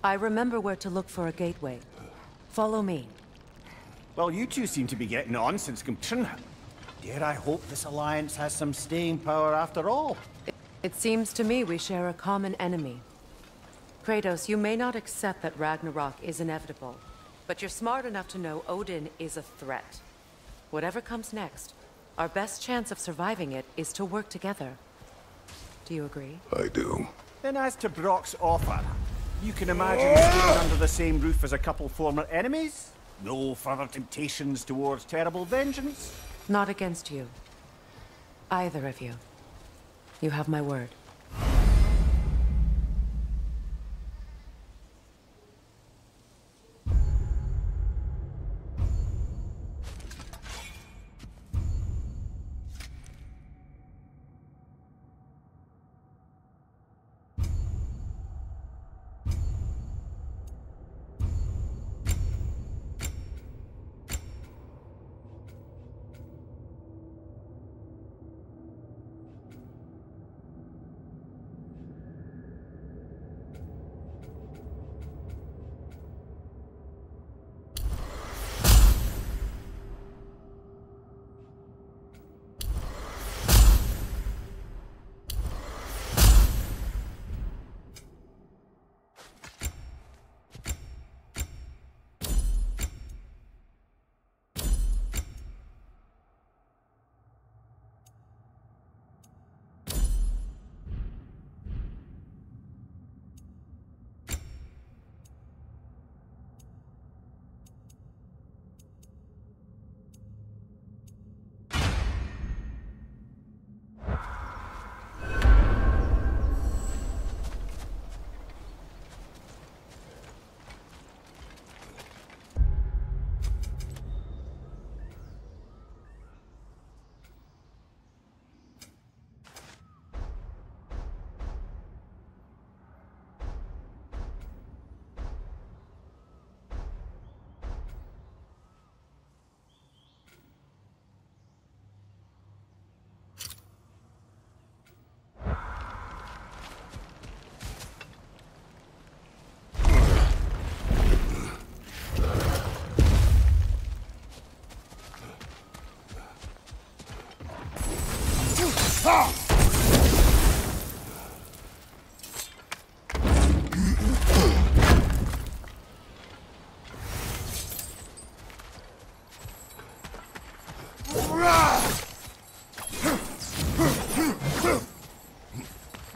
I remember where to look for a gateway. Follow me. Well, you two seem to be getting on since completion. Dare I hope this alliance has some staying power after all? It seems to me we share a common enemy. Kratos, you may not accept that Ragnarok is inevitable, but you're smart enough to know Odin is a threat. Whatever comes next, our best chance of surviving it is to work together. Do you agree? I do. Then as to Brock's offer, you can imagine staying under the same roof as a couple former enemies? No further temptations towards terrible vengeance? Not against you. Either of you. You have my word.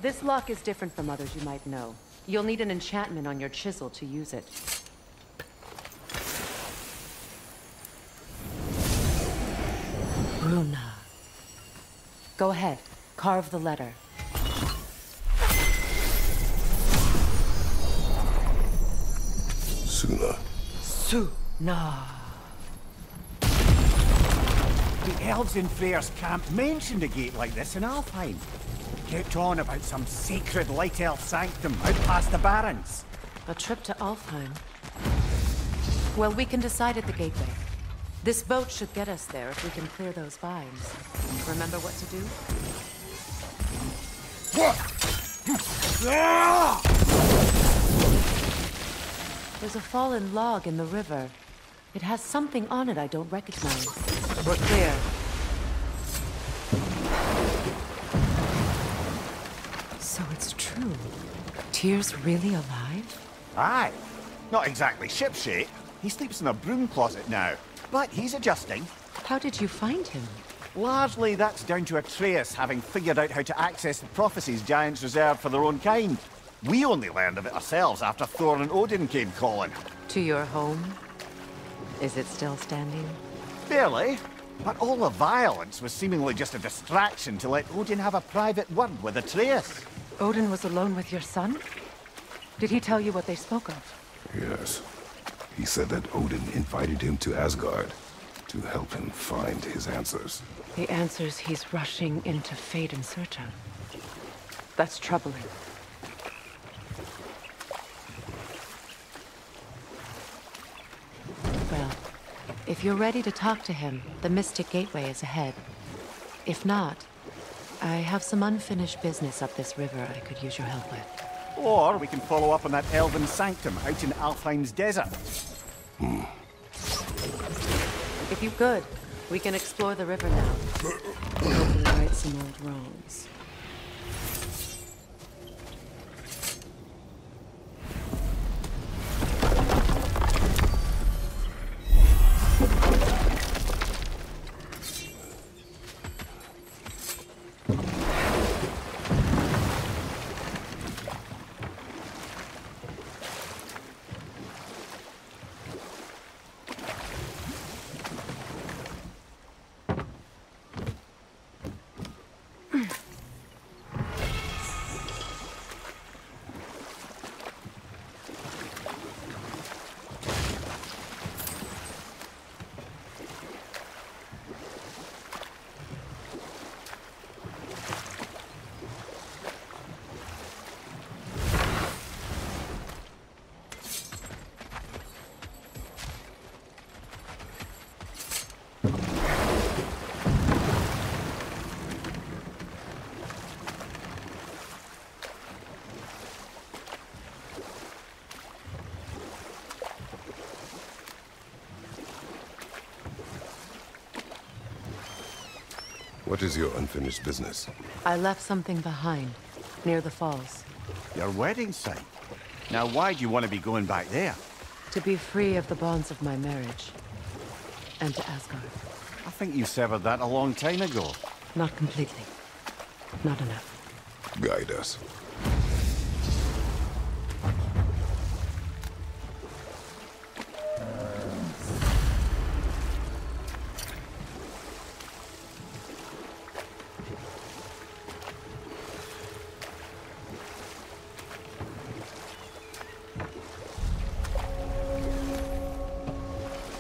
This lock is different from others you might know. You'll need an enchantment on your chisel to use it. Runa. Go ahead. Carve the letter. Suna. Suna. The elves in Freya's camp mentioned a gate like this in Alfheim. Kept on about some sacred light elf sanctum out past the Barrens. A trip to Alfheim. Well, we can decide at the gateway. This boat should get us there if we can clear those vines. Remember what to do? There's a fallen log in the river. It has something on it I don't recognize. We're clear. So it's true. Tyr's really alive? Aye. Not exactly shipshape. He sleeps in a broom closet now. But he's adjusting. How did you find him? Largely that's down to Atreus having figured out how to access the prophecies giants reserved for their own kind. We only learned of it ourselves after Thor and Odin came calling. To your home? Is it still standing? Barely. But all the violence was seemingly just a distraction to let Odin have a private word with Atreus. Odin was alone with your son? Did he tell you what they spoke of? Yes. He said that Odin invited him to Asgard to help him find his answers. The answers he's rushing into fate in search of. That's troubling. Well, if you're ready to talk to him, the Mystic Gateway is ahead. If not, I have some unfinished business up this river I could use your help with. Or we can follow up on that elven sanctum out in Alfheim's desert. If you could, we can explore the river now. Hopefully right some old wrongs. What is your unfinished business? I left something behind, near the falls. Your wedding site. Now why do you want to be going back there? To be free of the bonds of my marriage. And to Asgard. I think you severed that a long time ago. Not completely. Not enough. Guide us.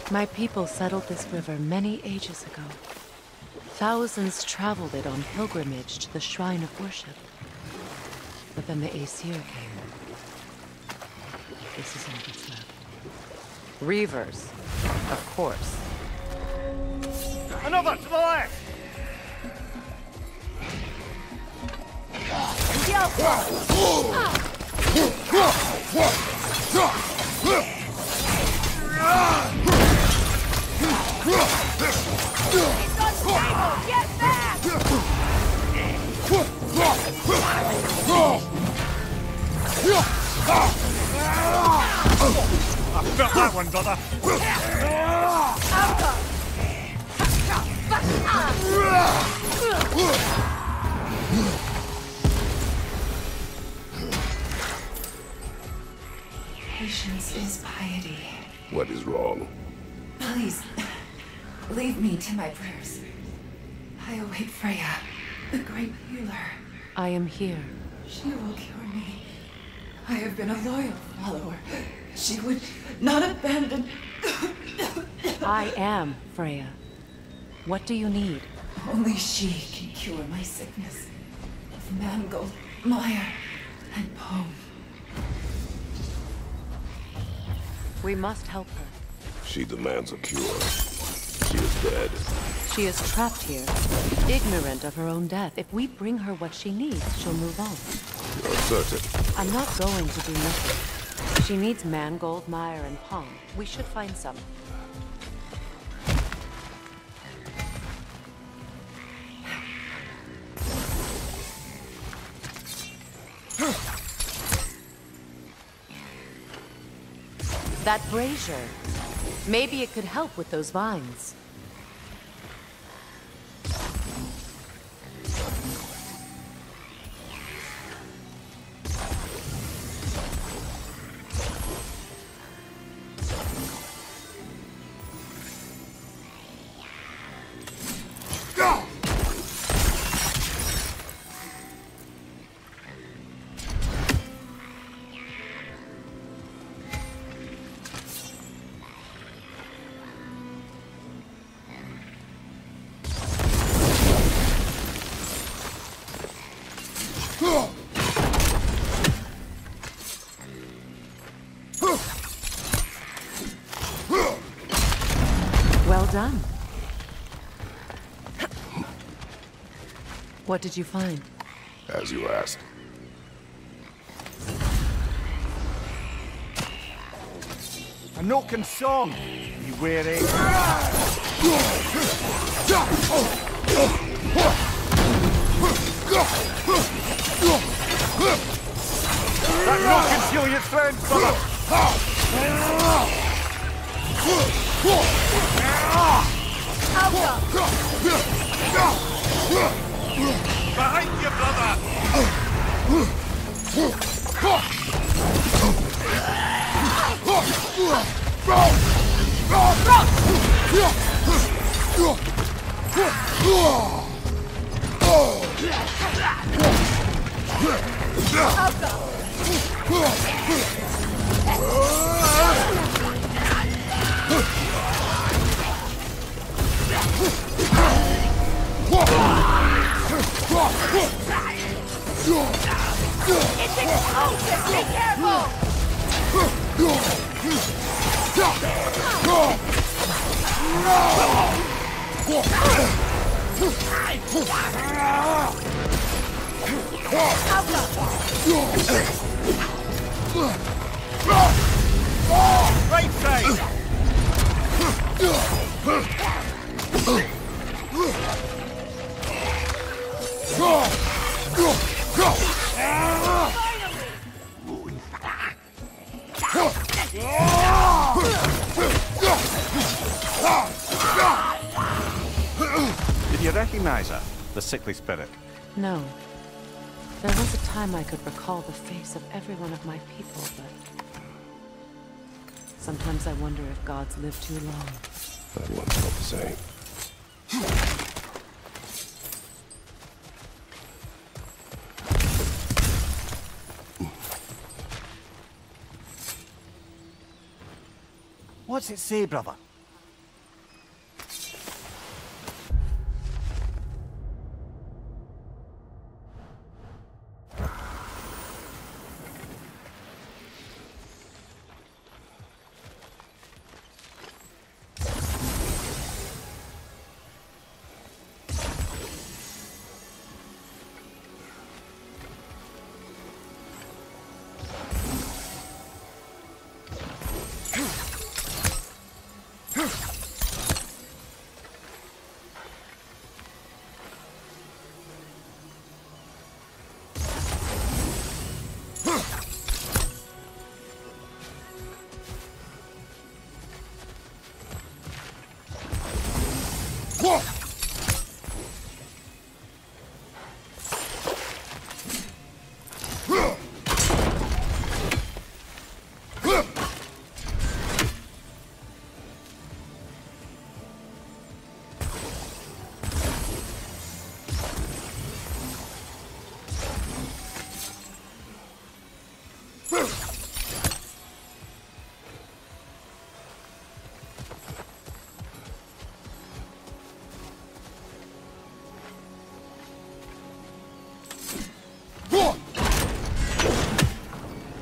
My people settled this river many ages ago. Thousands traveled it on pilgrimage to the shrine of worship. But then the Aesir came. This is all that's left. Reavers, of course. Another to the left! Get back! I felt that one, brother. Patience is piety. What is wrong? Please, leave me to my prayers. I await Freya, the great healer. I am here. She will cure me. I have been a loyal follower. She would not abandon... I am Freya. What do you need? Only she can cure my sickness of mangold, mire, and poem. We must help her. She demands a cure. She is dead. She is trapped here, ignorant of her own death. If we bring her what she needs, she'll move on. You're certain? I'm not going to do nothing. She needs mangold, mire, and palm. We should find some. That brazier. Maybe it could help with those vines. Well done. What did you find? As you asked. A Noken song. Be wary. That Noken stealing its friends, brother. Behind you, brother! It's explosive! Be careful! Right side! Did you recognize her? The sickly spirit? No. There was a time I could recall the face of every one of my people, but... sometimes I wonder if gods live too long. That one's not the same. What's it say, brother?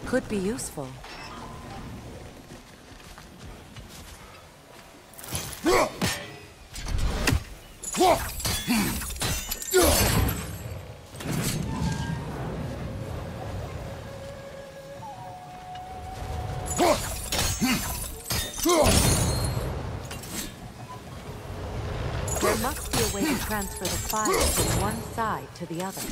Could be useful. There must be a way to transfer the fire from one side to the other.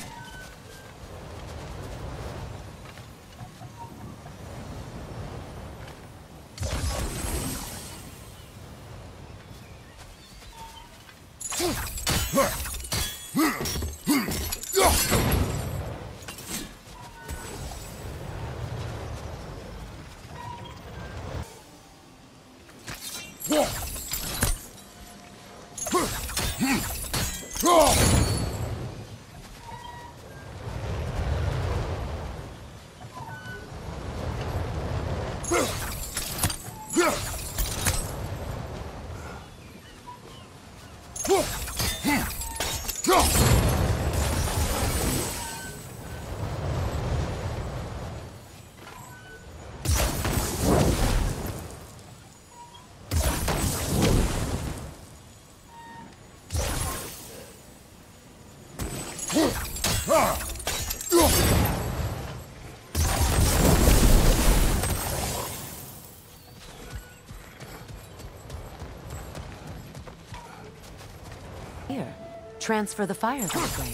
Transfer the fire that way.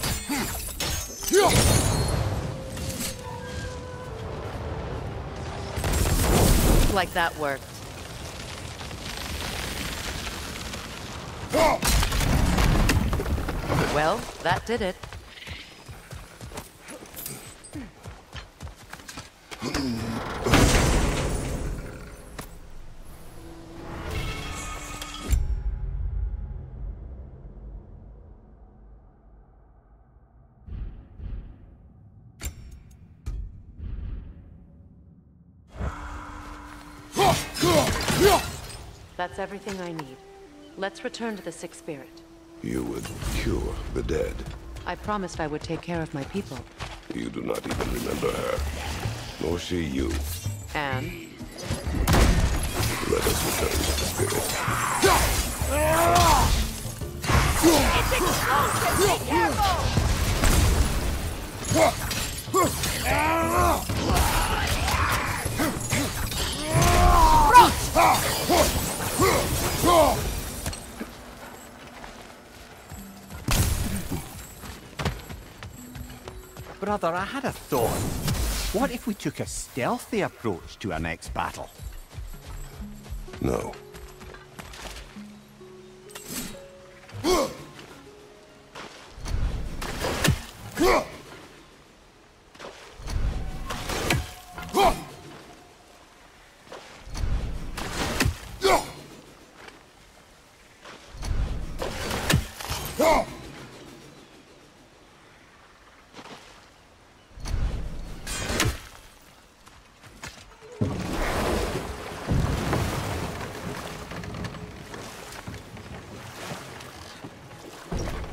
Like that worked. Well, that did it. That's everything I need. Let's return to the Sick Spirit. You would cure the dead. I promised I would take care of my people. You do not even remember her, nor she you. And? Let us return to the spirit. It's explosive! Be careful! Brother, I had a thought. What if we took a stealthy approach to our next battle? No.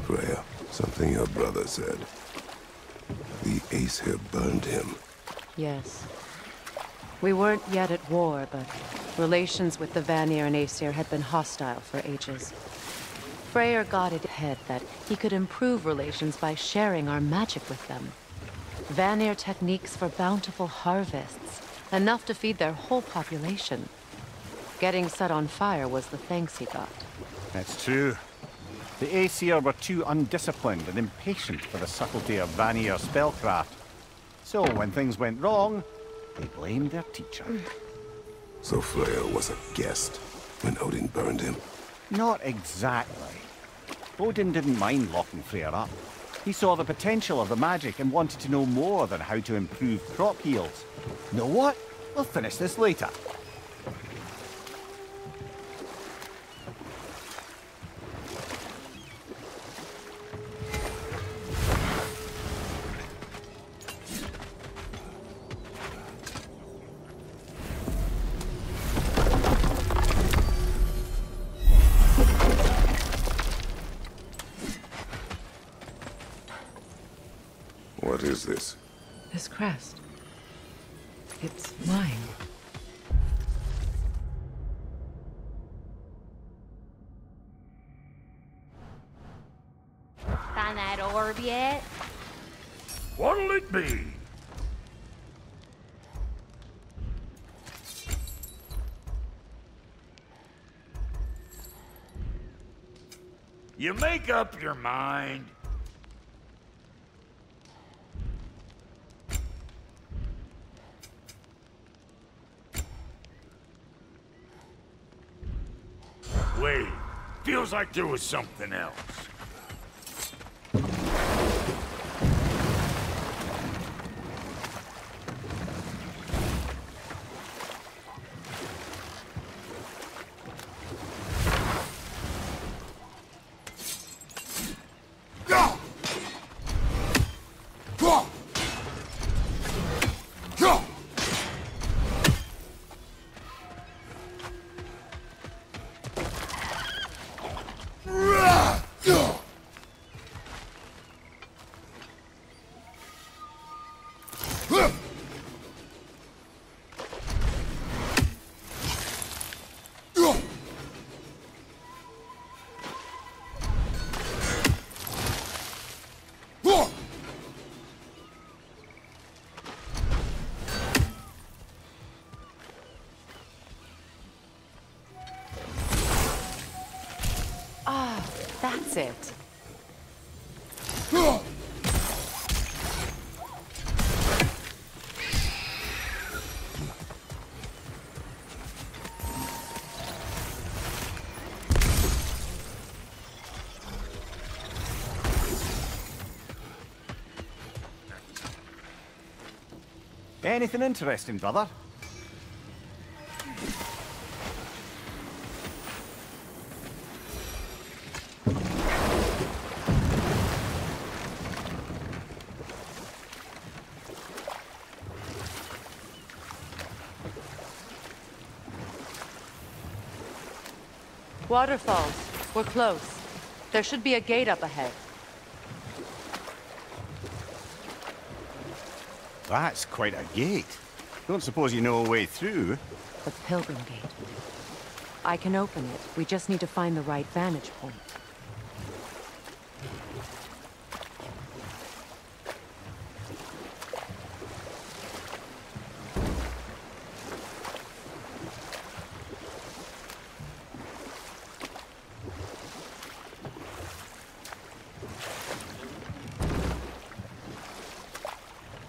Freya, something your brother said. The Aesir burned him. Yes. We weren't yet at war, but relations with the Vanir and Aesir had been hostile for ages. Freyr got it ahead that he could improve relations by sharing our magic with them. Vanir techniques for bountiful harvests, enough to feed their whole population. Getting set on fire was the thanks he got. That's true. The Aesir were too undisciplined and impatient for the subtlety of Vanir spellcraft. So when things went wrong, they blamed their teacher. So Freya was a guest when Odin burned him? Not exactly. Odin didn't mind locking Freya up. He saw the potential of the magic and wanted to know more than how to improve crop yields. Know what? We'll finish this later. What is this? This crest. It's mine. Find that orb yet? What'll it be? You make up your mind. Wait, feels like there was something else. That's it. Anything interesting, brother? Waterfalls. We're close. There should be a gate up ahead. That's quite a gate. Don't suppose you know a way through? The Pilgrim Gate. I can open it. We just need to find the right vantage point.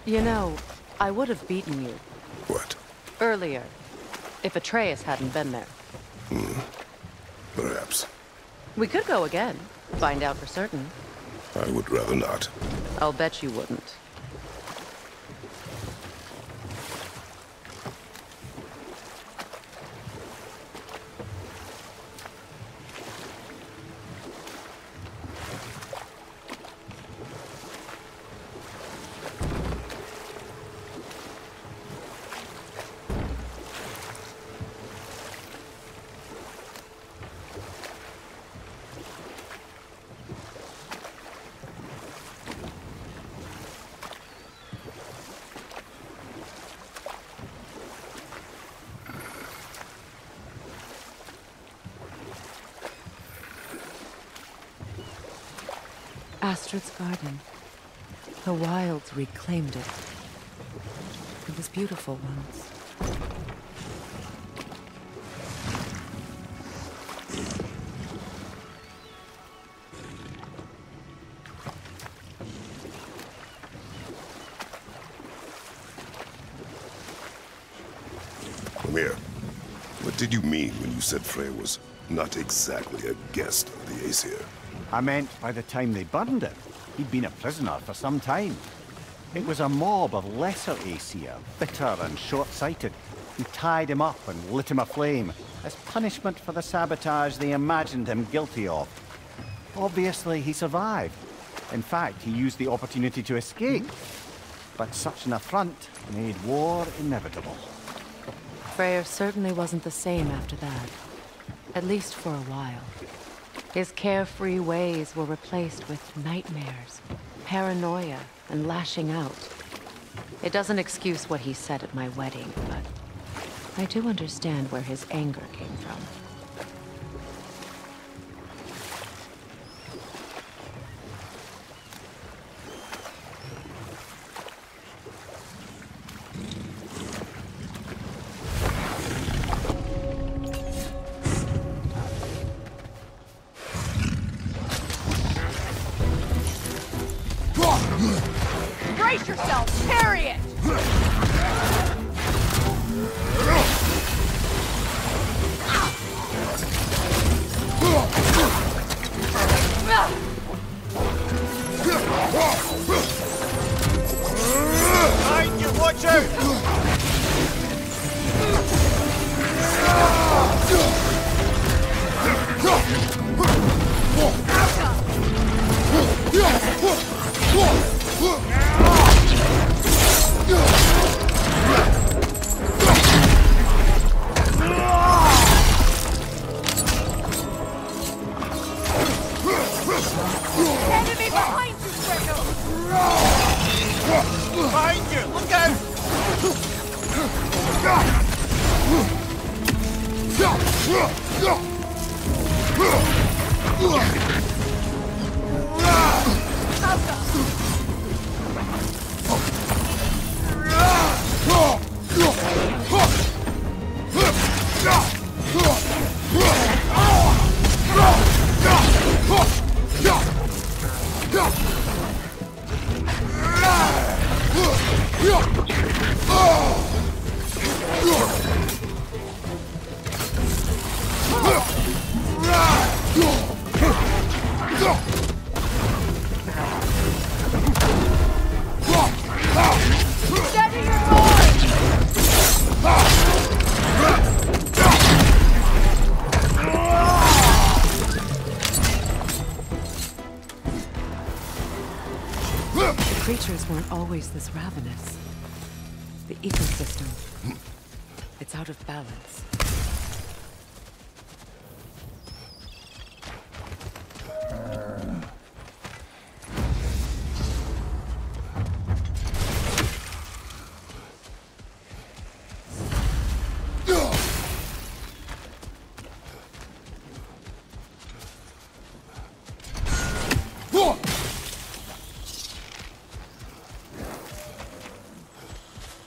You know, I would have beaten you. What? Earlier, if Atreus hadn't been there. Perhaps. We could go again, find out for certain. I would rather not. I'll bet you wouldn't. Astrid's garden. The wilds reclaimed it. It was beautiful once. Come here. What did you mean when you said Freya was not exactly a guest of the Aesir? I meant by the time they burned it, he'd been a prisoner for some time. It was a mob of lesser Aesir, bitter and short-sighted, who tied him up and lit him aflame as punishment for the sabotage they imagined him guilty of. Obviously, he survived. In fact, he used the opportunity to escape. But such an affront made war inevitable. Freya certainly wasn't the same after that. At least for a while. His carefree ways were replaced with nightmares, paranoia, and lashing out. It doesn't excuse what he said at my wedding, but I do understand where his anger came from. Brace yourself! Parry it! Behind you, watch out! Enemy behind you, Freya! Behind you, look out! weren't always this ravenous. The ecosystem, it's out of balance.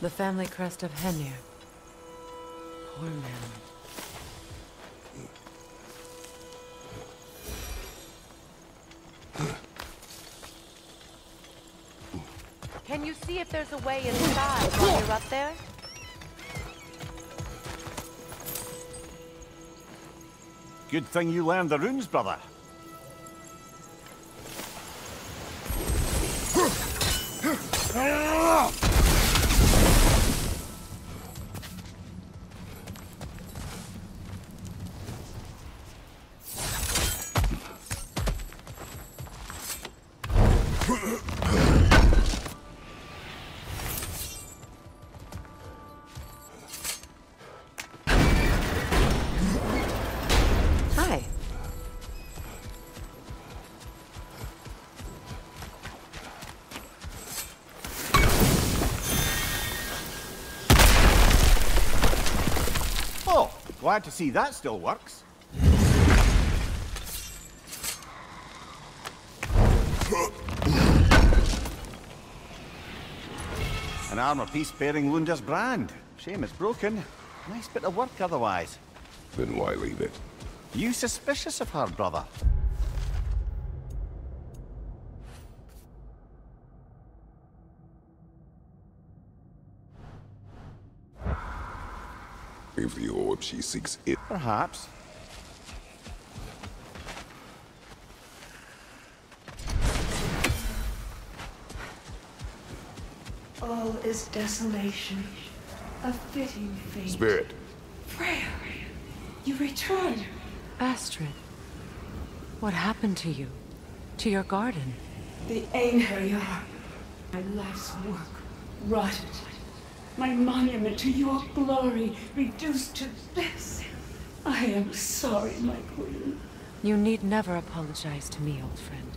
The family crest of Henir. Poor man. Can you see if there's a way inside while you're up there? Good thing you learned the runes, brother. Hi. Oh, glad to see that still works. An armor piece bearing Lunda's brand. Shame it's broken. Nice bit of work otherwise. Then why leave it? You suspicious of her, brother? If the orb she seeks it. Perhaps. All is desolation, a fitting fate. Spirit. Freya, you return. Astrid, what happened to you? To your garden? The Einherjar. My life's work rotted. My monument to your glory reduced to this. I am sorry, my queen. You need never apologize to me, old friend.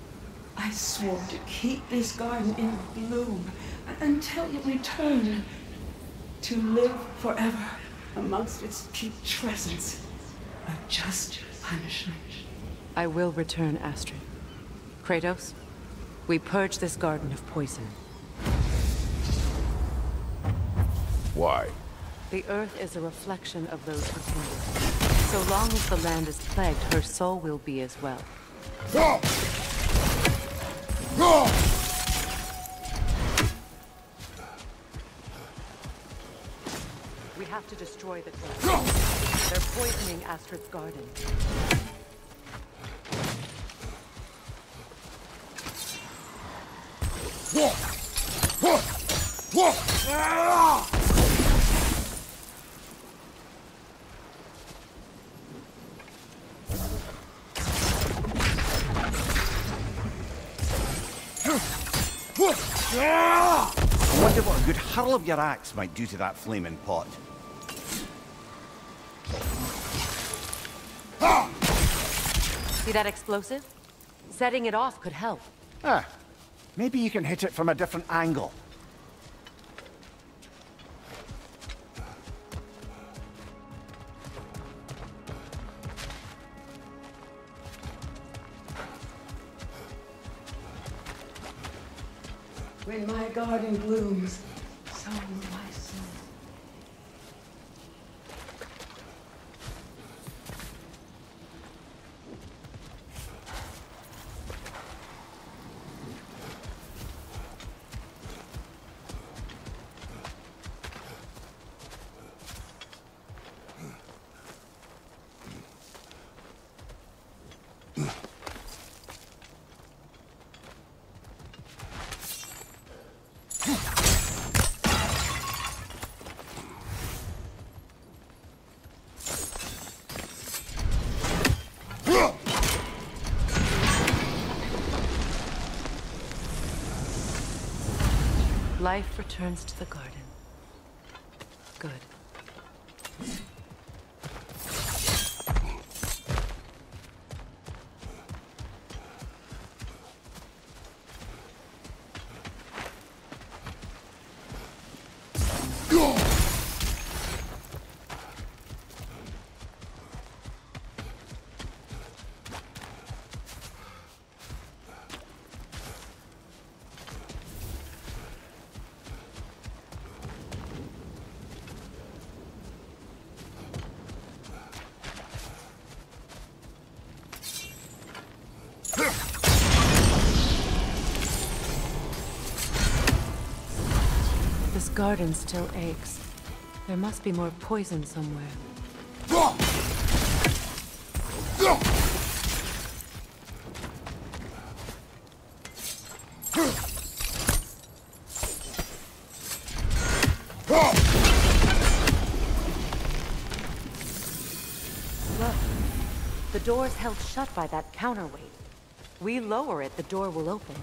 I swore to keep this garden in bloom until you return. To live forever amongst its putrescence. A just punishment. I will return, Astrid. Kratos, we purge this garden of poison. Why? The earth is a reflection of those who tend it. So long as the land is plagued, her soul will be as well. We have to destroy the clan. They're poisoning Astrid's garden. I wonder what a good hurl of your axe might do to that flaming pot. See that explosive? Setting it off could help. Ah, maybe you can hit it from a different angle. When my garden blooms, so will my soul. Life returns to the garden. Good. This garden still aches. There must be more poison somewhere. Look, the door's held shut by that counterweight. We lower it, the door will open.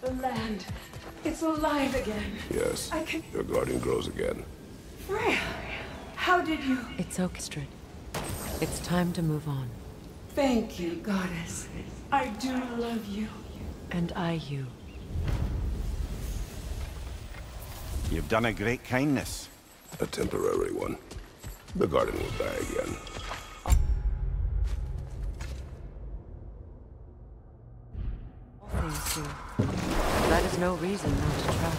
The land. It's alive again. Yes. Your garden grows again. Freya, how did you... It's orchestrated. It's time to move on. Thank you, goddess. I do love you. And I you. You've done a great kindness. A temporary one. The garden will die again. All things do. That is no reason not to try.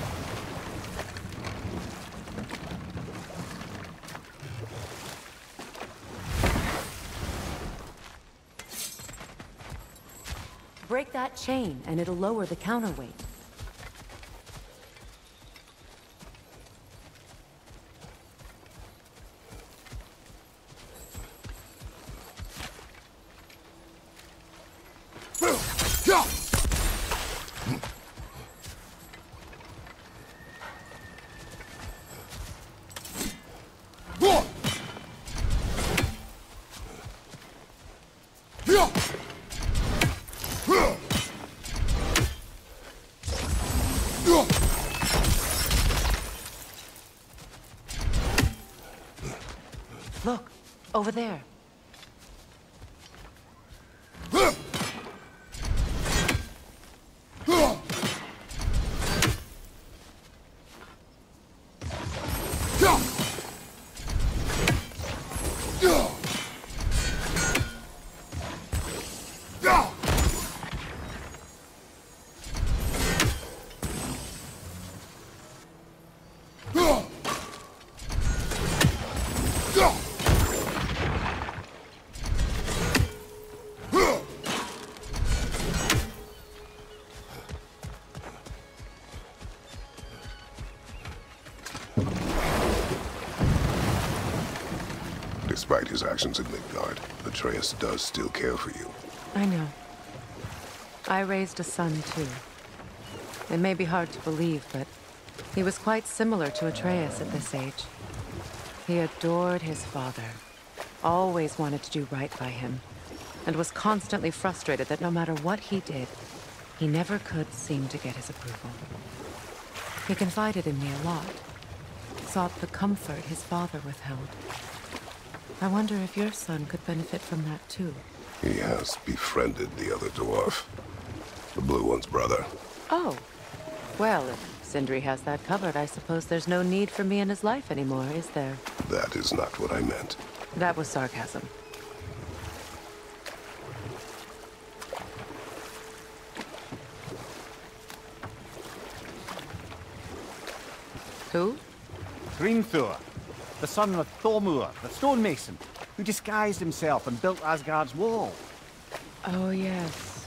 Break that chain, and it'll lower the counterweight. Look, over there. Despite his actions in Midgard, Atreus does still care for you. I know. I raised a son, too. It may be hard to believe, but he was quite similar to Atreus at this age. He adored his father, always wanted to do right by him, and was constantly frustrated that no matter what he did, he never could seem to get his approval. He confided in me a lot, sought the comfort his father withheld. I wonder if your son could benefit from that, too. He has befriended the other dwarf. The blue one's brother. Oh. Well, if Sindri has that covered, I suppose there's no need for me in his life anymore, is there? That is not what I meant. That was sarcasm. Who? Hrimthur, the son of Thormur, the stonemason, who disguised himself and built Asgard's wall. Oh, yes.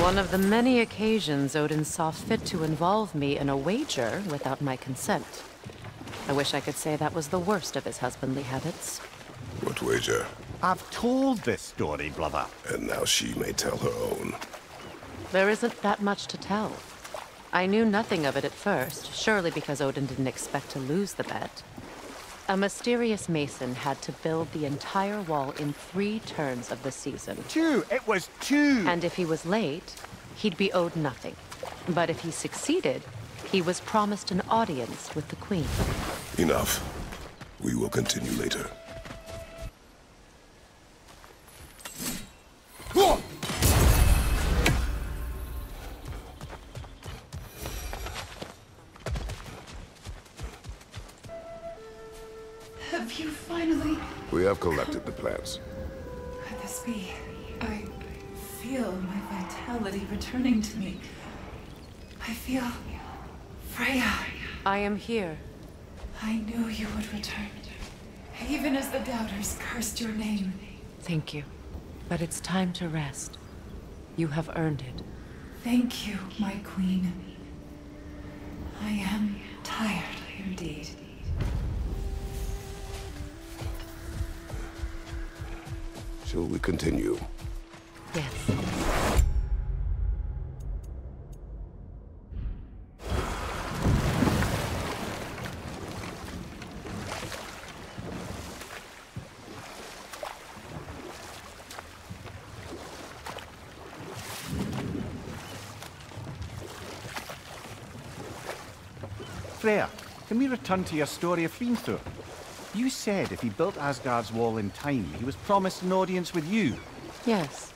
One of the many occasions Odin saw fit to involve me in a wager without my consent. I wish I could say that was the worst of his husbandly habits. What wager? I've told this story, brother. And now she may tell her own. There isn't that much to tell. I knew nothing of it at first, surely because Odin didn't expect to lose the bet. A mysterious mason had to build the entire wall in 3 turns of the season. 2! It was 2! And if he was late, he'd be owed nothing. But if he succeeded, he was promised an audience with the queen. Enough. We will continue later. Have you finally... We have collected the plans. Could this be? I feel my vitality returning to me. I feel... Freya. I am here. I knew you would return. Even as the doubters cursed your name. Thank you. But it's time to rest. You have earned it. Thank you, my queen. I am tired indeed. Shall we continue? Yes. Freya, can we return to your story of Hrimthur? You said if he built Asgard's wall in time, he was promised an audience with you. Yes.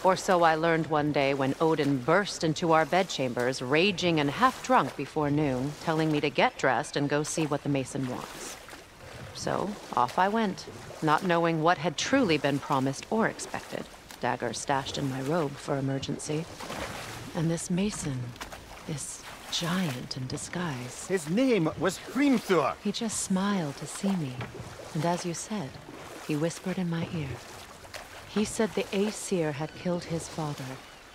Or so I learned one day when Odin burst into our bedchambers, raging and half-drunk before noon, telling me to get dressed and go see what the mason wants. So, off I went, not knowing what had truly been promised or expected. Dagger stashed in my robe for emergency. And this mason, this giant in disguise. His name was Hrimthur. He just smiled to see me. And as you said, he whispered in my ear. He said the Aesir had killed his father,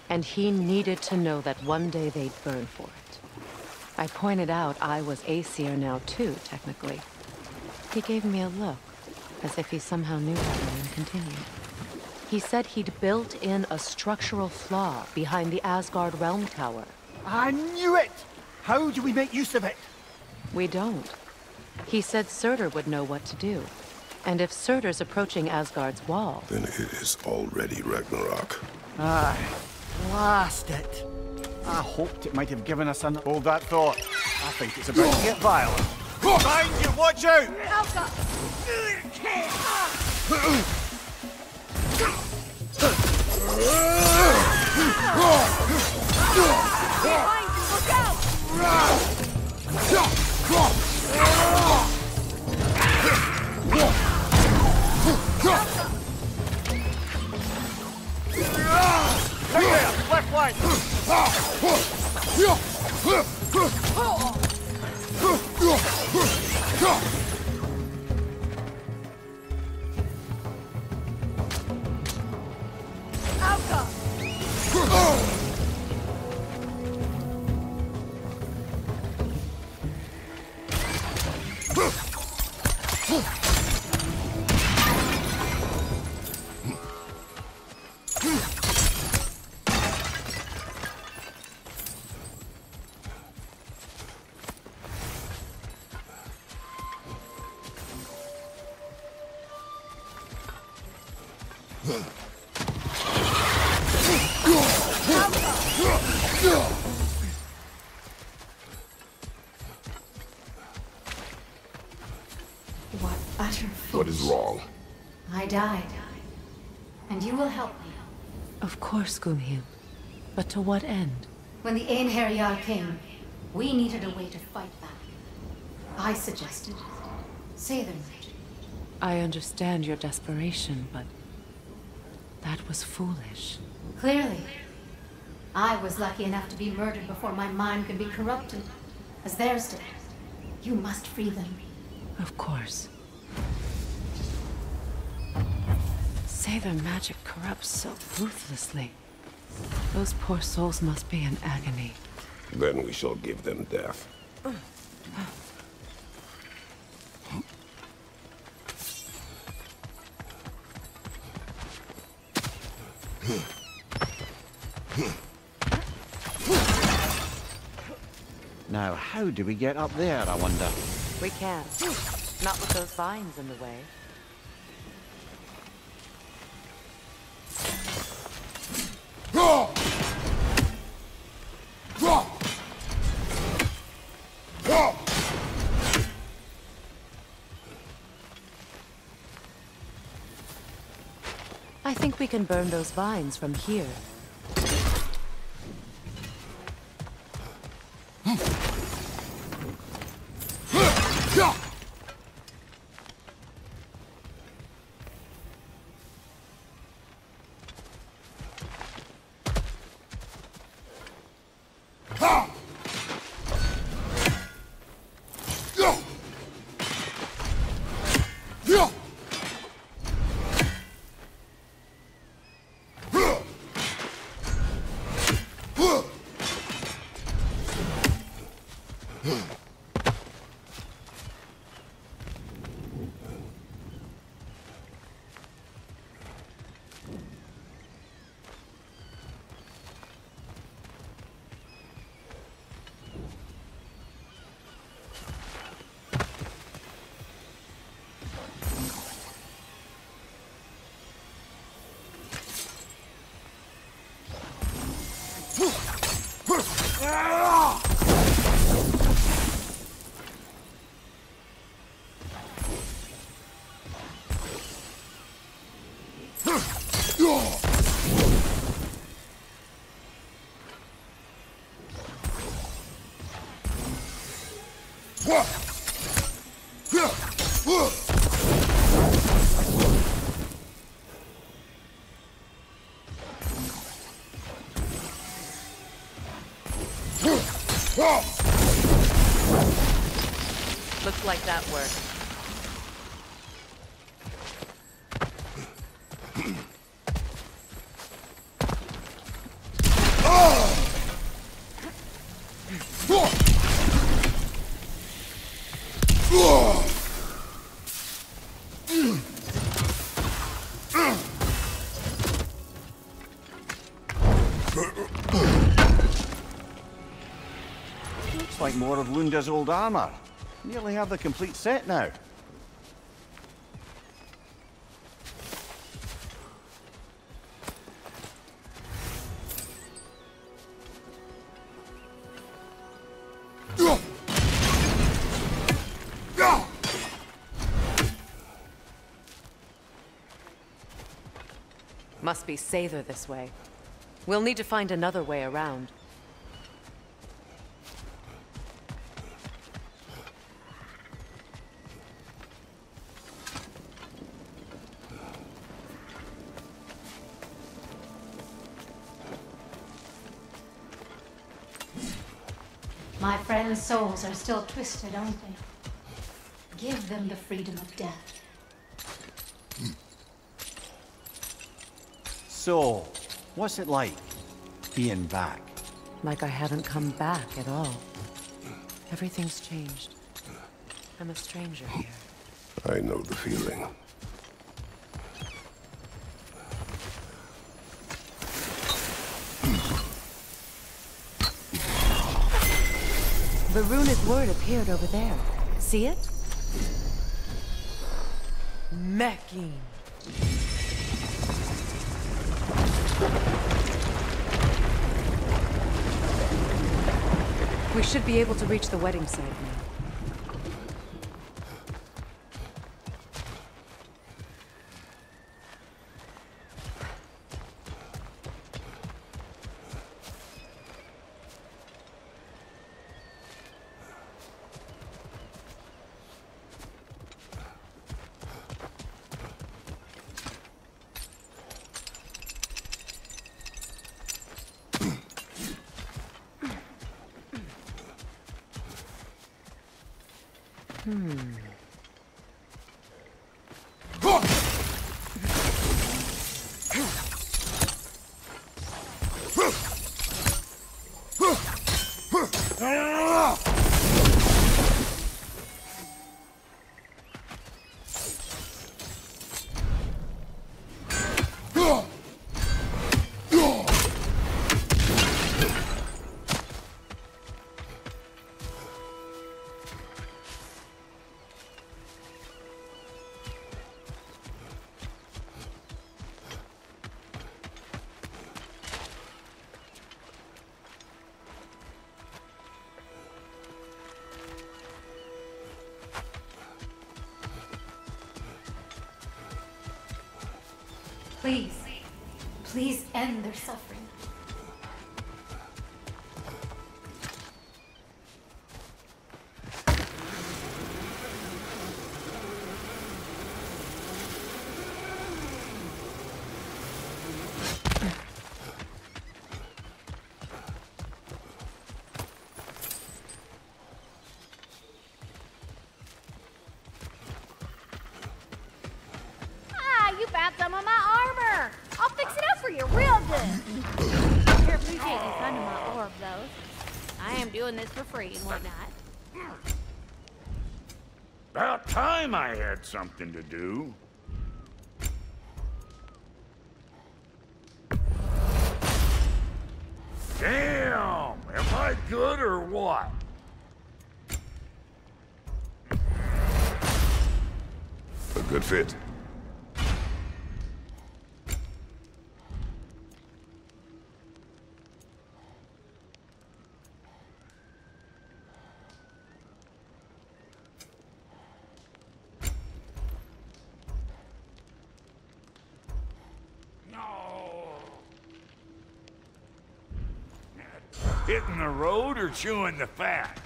and he needed to know that one day they'd burn for it. I pointed out I was Aesir now too, technically. He gave me a look, as if he somehow knew better and continued. He said he'd built in a structural flaw behind the Asgard Realm Tower. I knew it! How do we make use of it? We don't. He said Surtur would know what to do. And if Surtur's approaching Asgard's wall... Then it is already Ragnarok. Aye. Blast it. I hoped it might have given us an... Hold that thought. I think it's about to get violent. Behind you! Watch out! Hey there! Left flank! What utter What is wrong? I died. And you will help me. Of course, Gunhild. But to what end? When the Einherjar came, we needed a way to fight back. I suggested Sather magic. I understand your desperation, but... that was foolish. Clearly. I was lucky enough to be murdered before my mind could be corrupted, as theirs did. You must free them. Of course. Sather magic corrupts so ruthlessly. Those poor souls must be in agony. Then we shall give them death. Now, how do we get up there, I wonder? We can't. Not with those vines in the way. I think we can burn those vines from here. Looks like that worked. Looks like more of Lunda's old armor. Nearly have the complete set now. Must be safer this way. We'll need to find another way around. My friends' souls are still twisted, aren't they? Give them the freedom of death. So, what's it like, being back? Like I haven't come back at all. Everything's changed. I'm a stranger here. I know the feeling. The runic word appeared over there. See it? Mecking. We should be able to reach the wedding site now. Please. Please end their suffering. You found some of my armor! I'll fix it up for you real good! Sure appreciate you finding my orb, though. I am doing this for free and whatnot. About time I had something to do. Damn! Am I good or what? A good fit. Hitting the road or chewing the fat?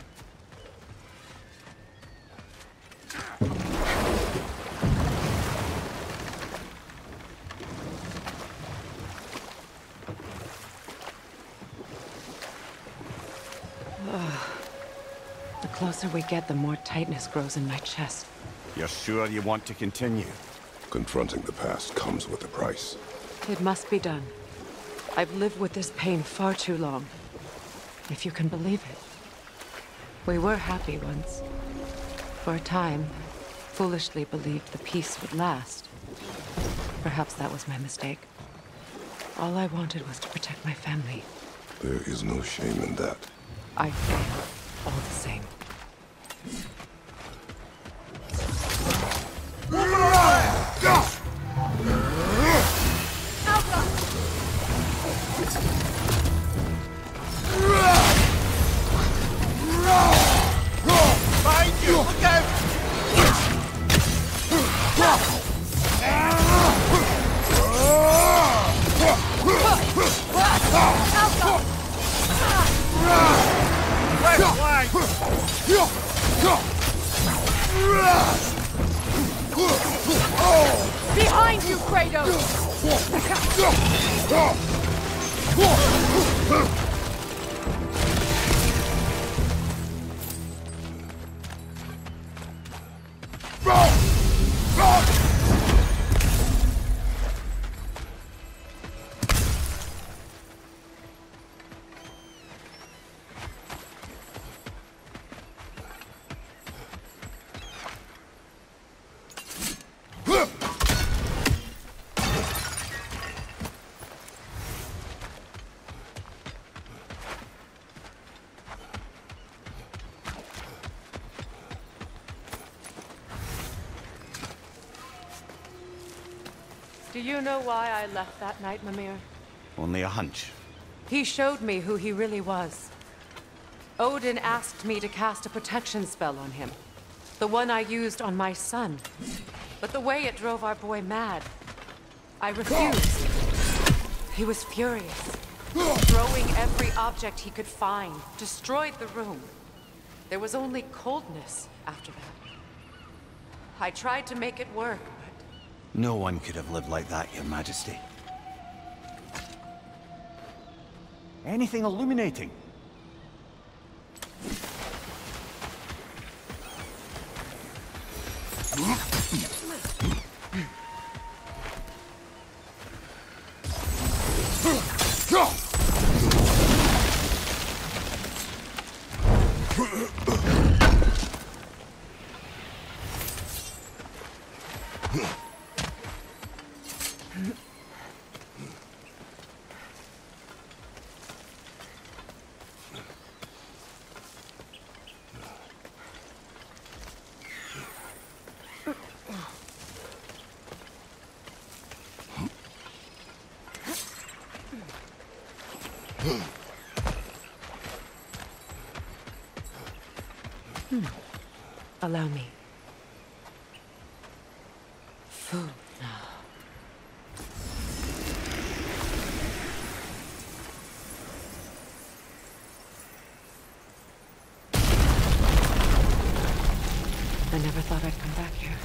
The closer we get, the more tightness grows in my chest. You're sure you want to continue? Confronting the past comes with a price. It must be done. I've lived with this pain far too long. If you can believe it. We were happy once. For a time, foolishly believed the peace would last. Perhaps that was my mistake. All I wanted was to protect my family. There is no shame in that. I failed, all the same. Find you! Look out! Left flank! Behind you, Kratos! Do you know why I left that night, Mimir? Only a hunch. He showed me who he really was. Odin asked me to cast a protection spell on him. The one I used on my son. But the way it drove our boy mad, I refused. He was furious. Throwing every object he could find, destroyed the room. There was only coldness after that. I tried to make it work, but... No one could have lived like that, Your Majesty. Anything illuminating? Allow me. Food now. I never thought I'd come back here.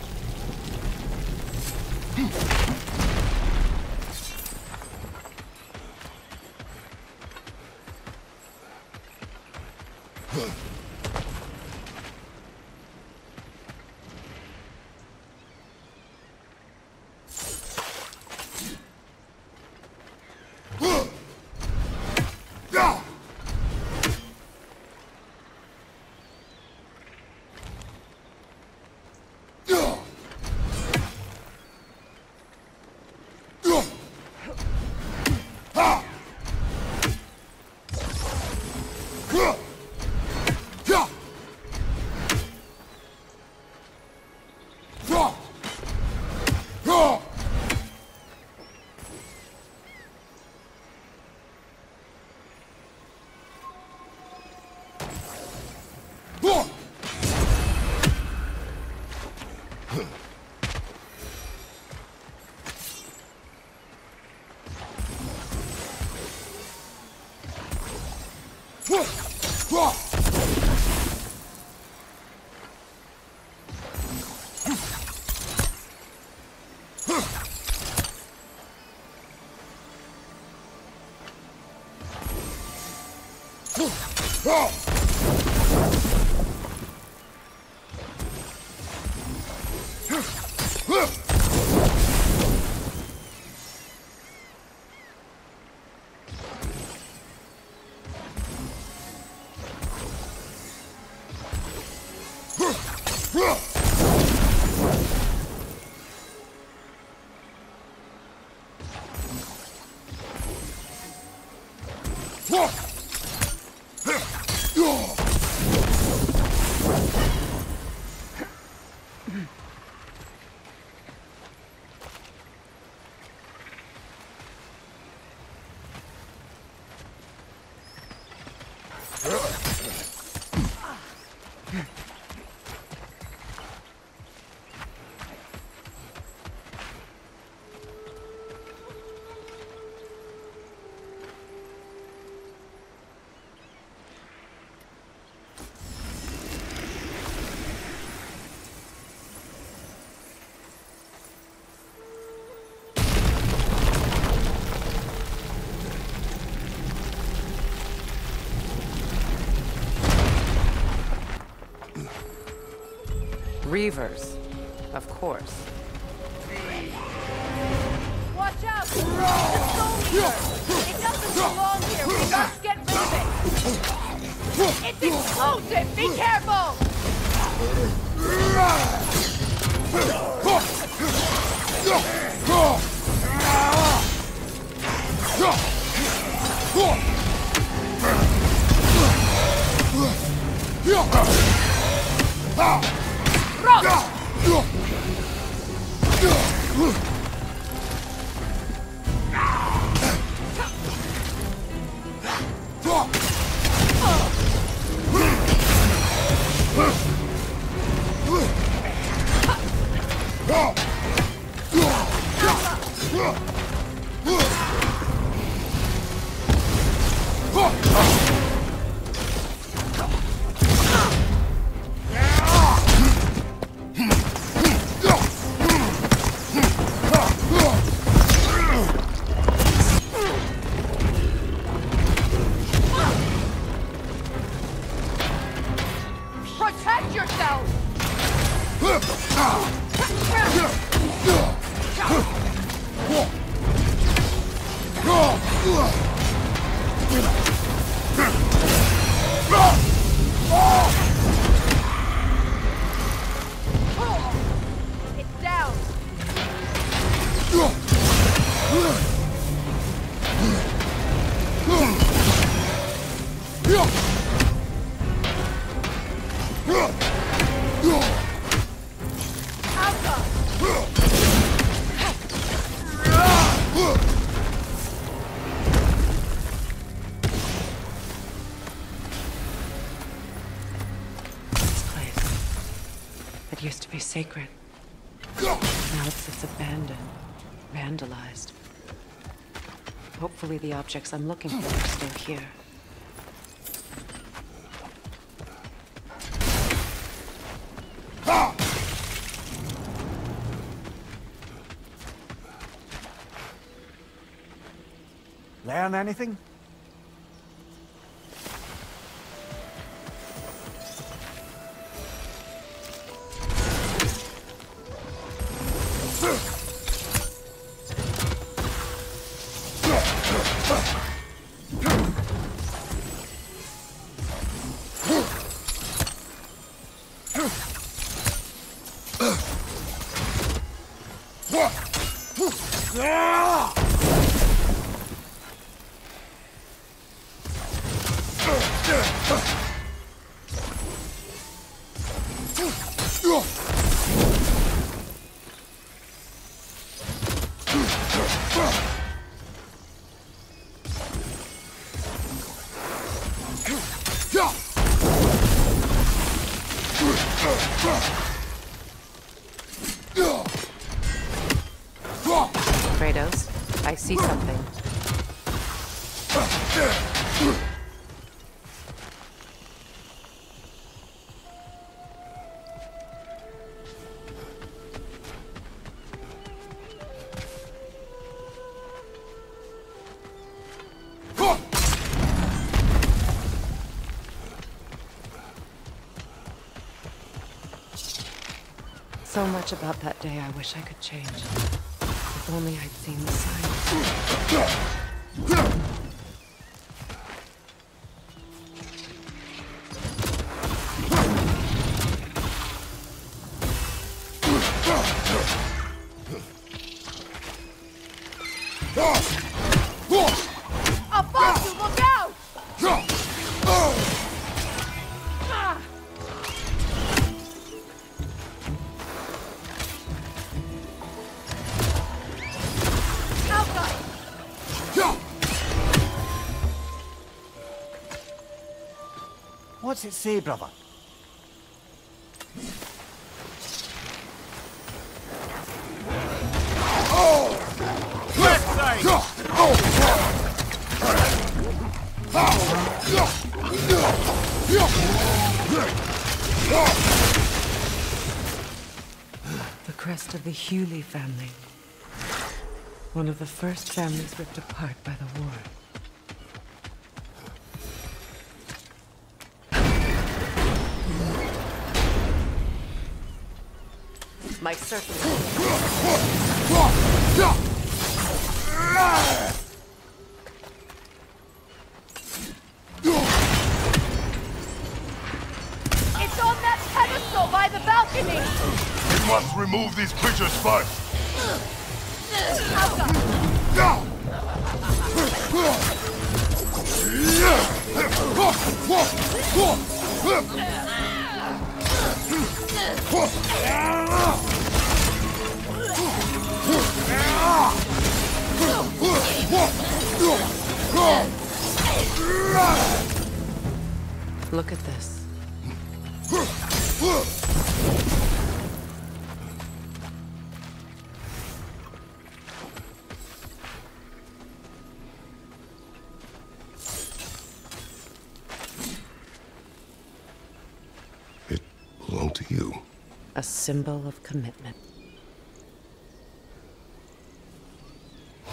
Reavers, of course. Watch out! It's a soldier! It doesn't belong here! We must get rid of it! It's explosive! Be careful! Protect yourself! It's down! This place. It used to be sacred. Now it sits abandoned, vandalized. Hopefully the objects I'm looking for are still here. Ah! Learn anything? Kratos, I see something. So much about that day I wish I could change. If only I'd seen the signs. Alfonso, look out! What's it say, brother? Left side! The crest of the Hewley family. One of the first families ripped apart by the war. My circle. It's on that pedestal by the balcony! We must remove these creatures first! Look at this. It belonged to you. A symbol of commitment.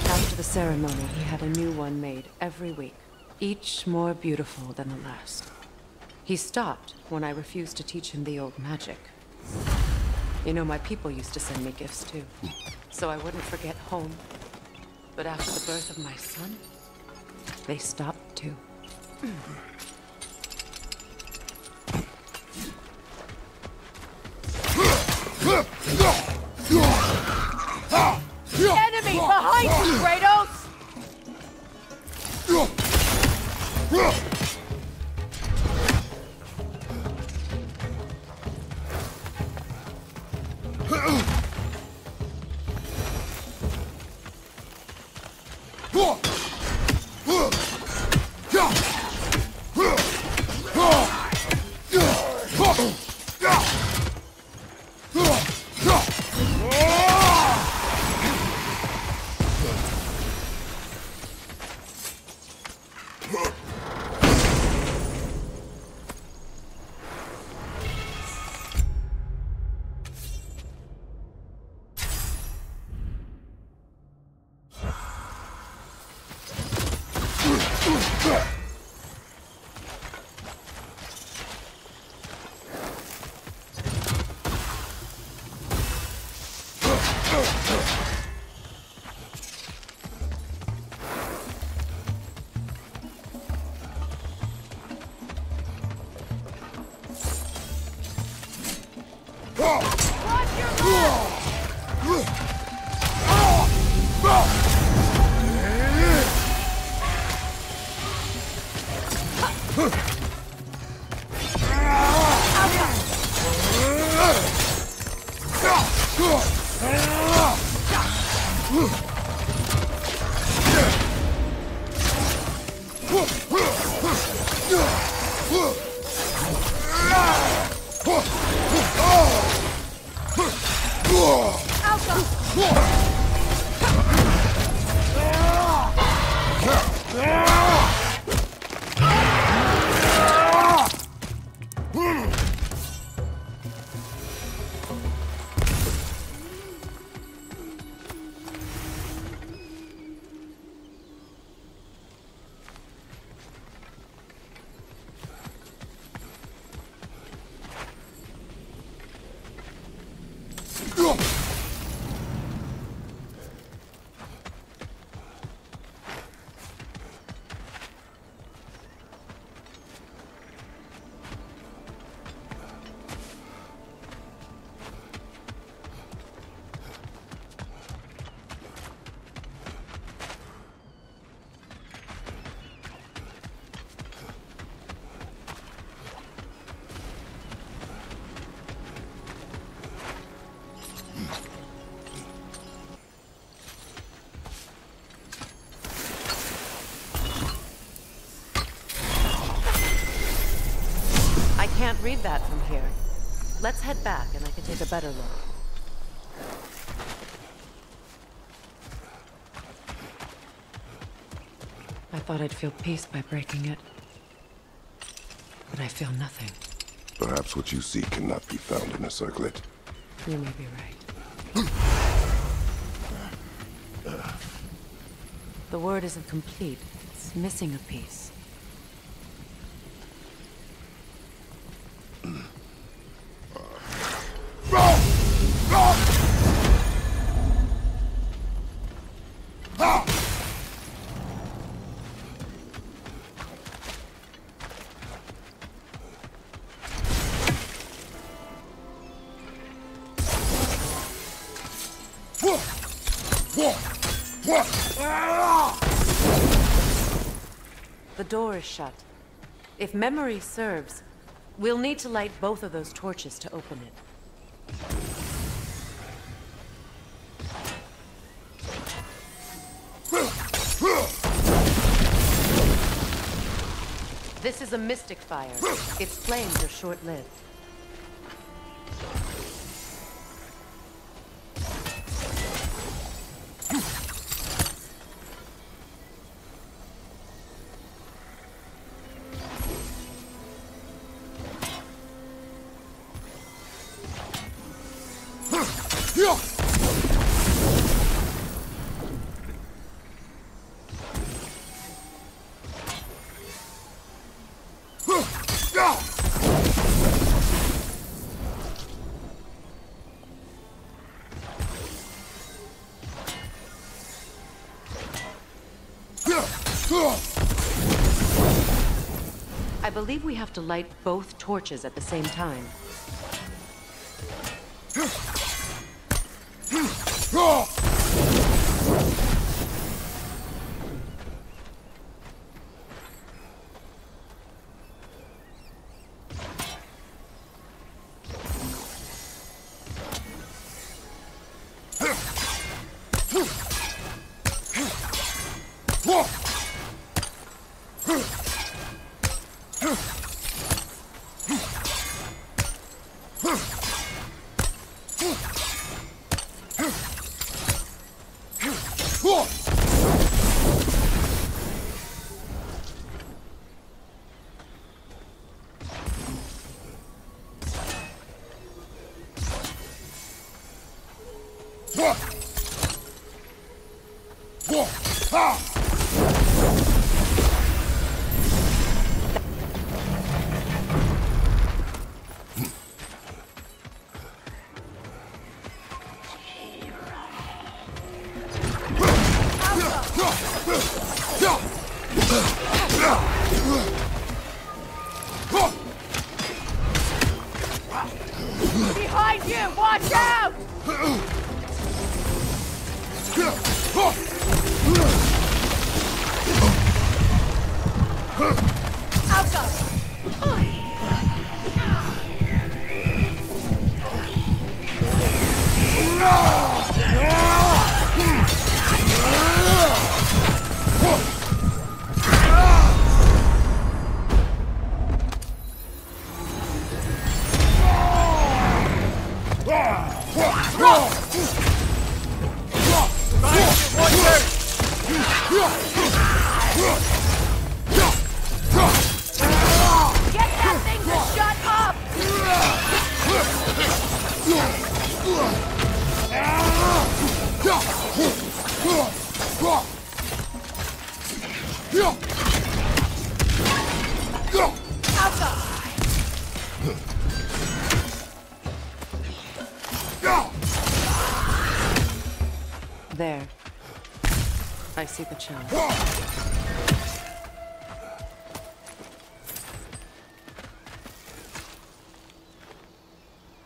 After the ceremony, he had a new one made every week, each more beautiful than the last. He stopped when I refused to teach him the old magic. You know, my people used to send me gifts too, so I wouldn't forget home. But after the birth of my son, they stopped too. Enemy behind you, Kratos! Watch your left! I can't read that from here. Let's head back and I can take a better look. I thought I'd feel peace by breaking it. But I feel nothing. Perhaps what you see cannot be found in a circlet. You may be right. The word isn't complete. It's missing a piece. The door is shut. If memory serves, we'll need to light both of those torches to open it. This is a mystic fire. Its flames are short-lived. I believe we have to light both torches at the same time. behind you! Watch out! Out goes! Get that thing to shut up! There. I see the challenge.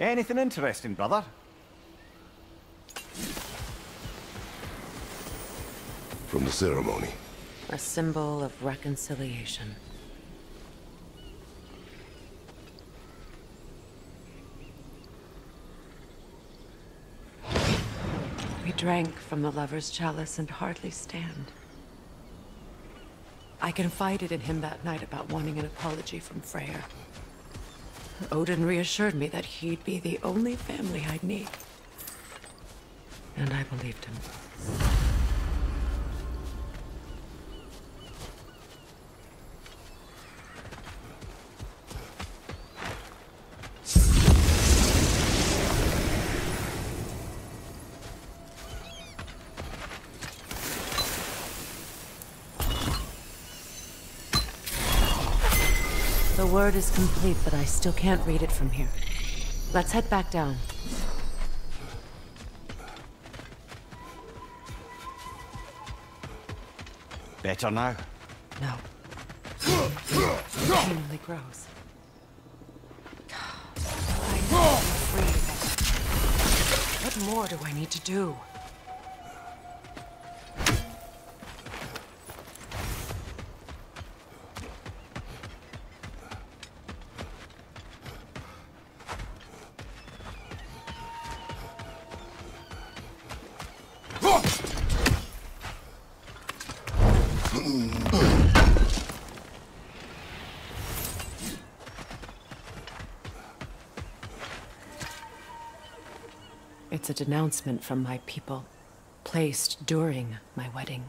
Anything interesting, brother? From the ceremony. A symbol of reconciliation. We drank from the lover's chalice and hardly stand. I confided in him that night about wanting an apology from Freya. Odin reassured me that he'd be the only family I'd need. And I believed him. The word is complete, but I still can't read it from here. Let's head back down. Better now? No. It only grows. I know I'm afraid of it. What more do I need to do? It's a denouncement from my people, placed during my wedding.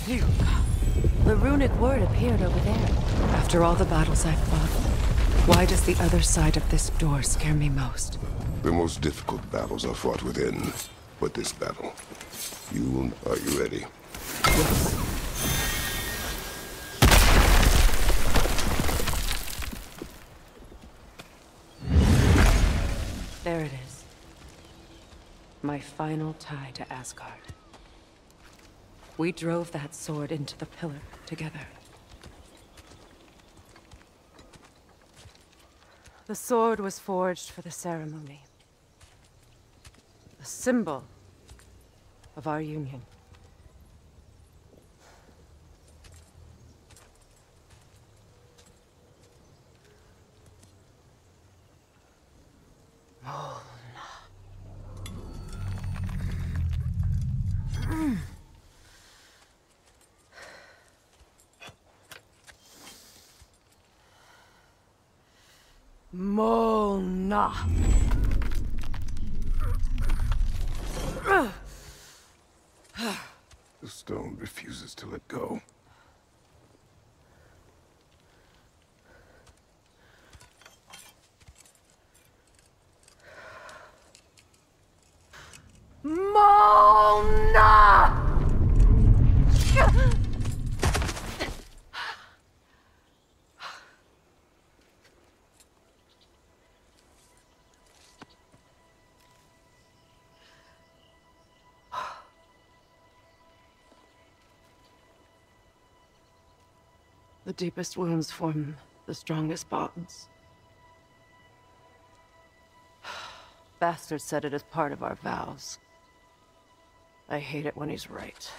Phew. The runic word appeared over there. After all the battles I've fought, why does the other side of this door scare me most? The most difficult battles are fought within. But this battle, are you ready? Yes. There it is. My final tie to Asgard. We drove that sword into the pillar together. The sword was forged for the ceremony. A symbol of our union. Mona. The stone refuses to let go. Mona! The deepest wounds form the strongest bonds. Bastard said it as part of our vows. I hate it when he's right.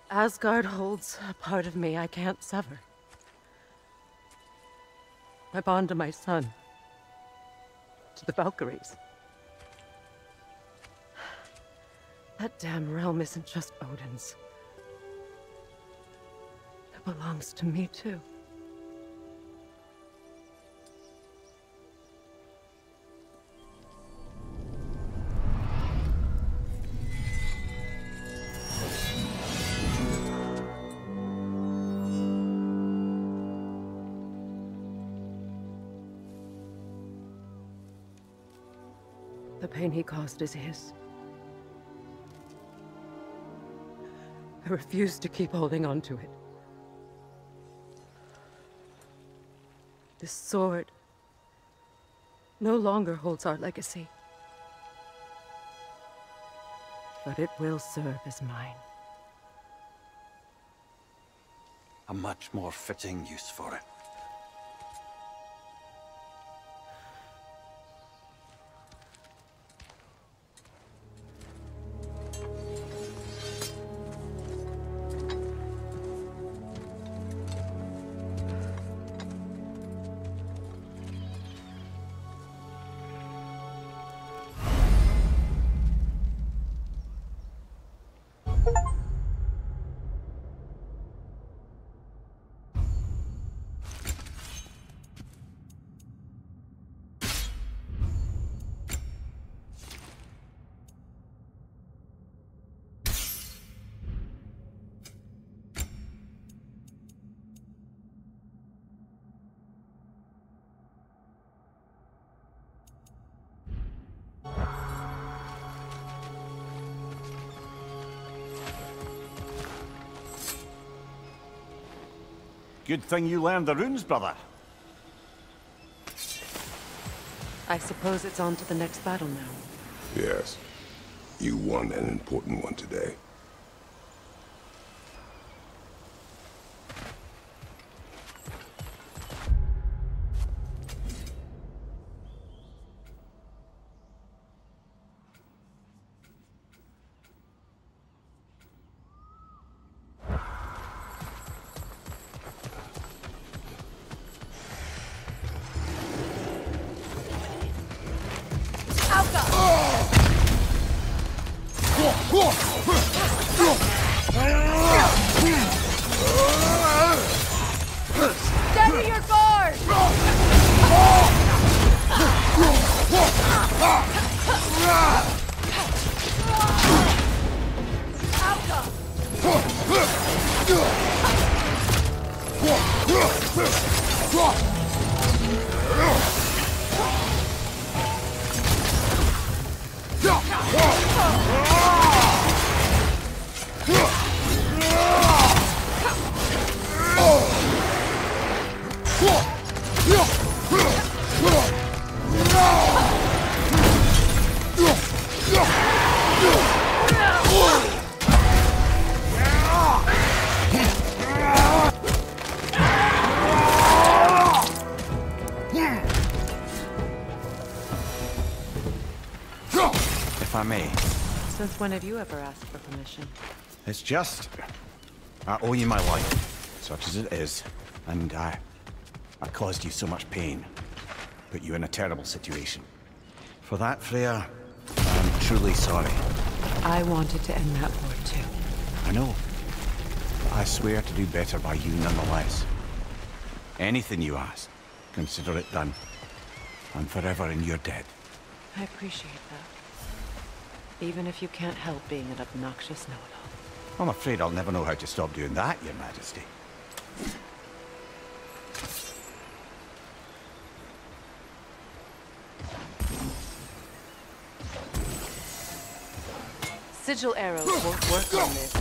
Asgard holds a part of me I can't sever. My bond to my son. To the Valkyries. That damn realm isn't just Odin's. It belongs to me, too. The pain he caused is his. I refuse to keep holding on to it. This sword no longer holds our legacy. But it will serve as mine. A much more fitting use for it. Good thing you learned the runes, brother. I suppose it's on to the next battle now. Yes. You won an important one today. Steady your guard! I may. Since when have you ever asked for permission? It's just... I owe you my life, such as it is. And I caused you so much pain. Put you in a terrible situation. For that, Freya, I'm truly sorry. I wanted to end that war too. I know. But I swear to do better by you nonetheless. Anything you ask, consider it done. I'm forever in your debt. I appreciate that. Even if you can't help being an obnoxious know-it-all. I'm afraid I'll never know how to stop doing that, Your Majesty. Sigil arrows won't work on this.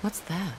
What's that?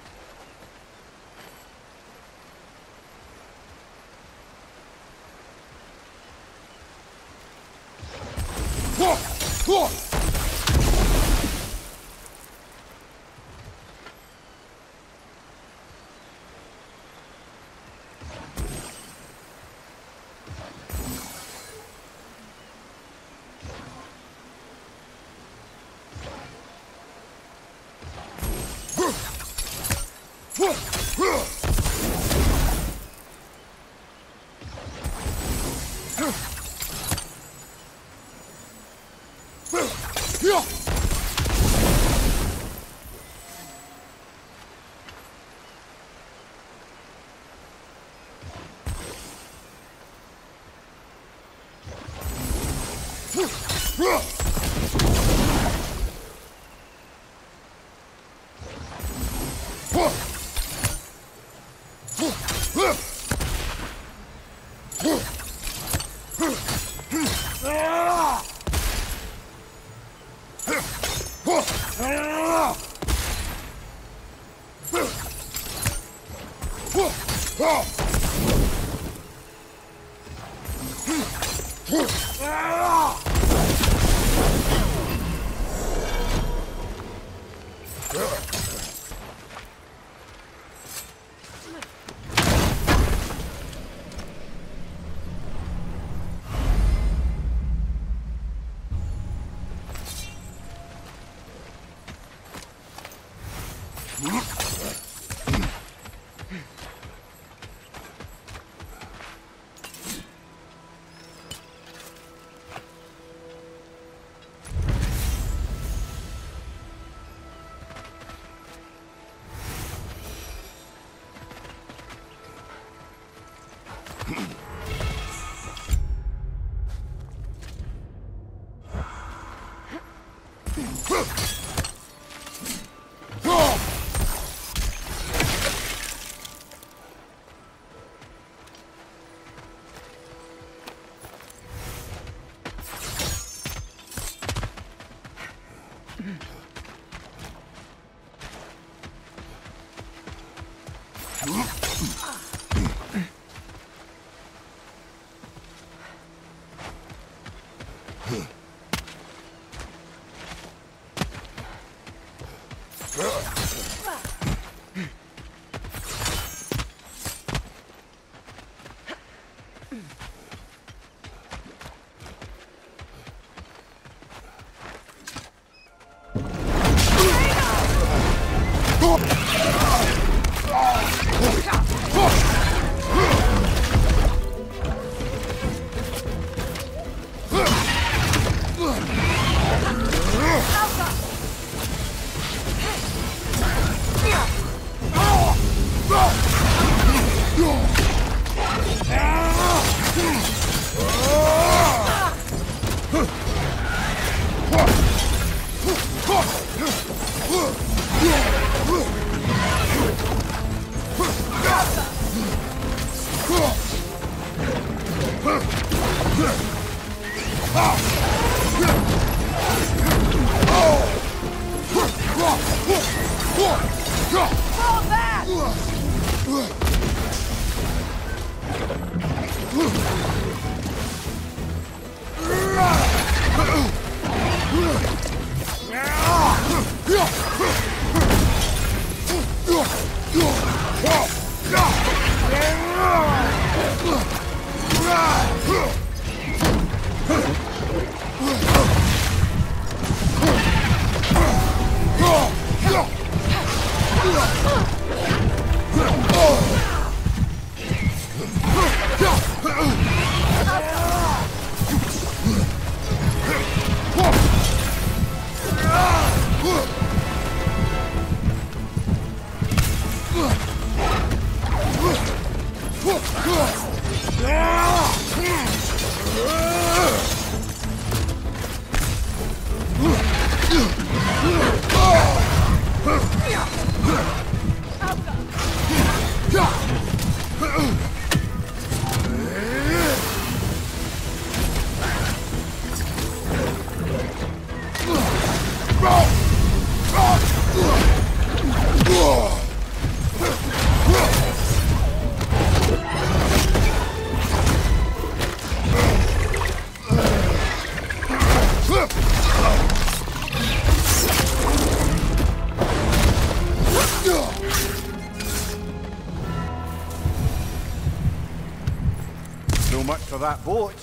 So much for that boat.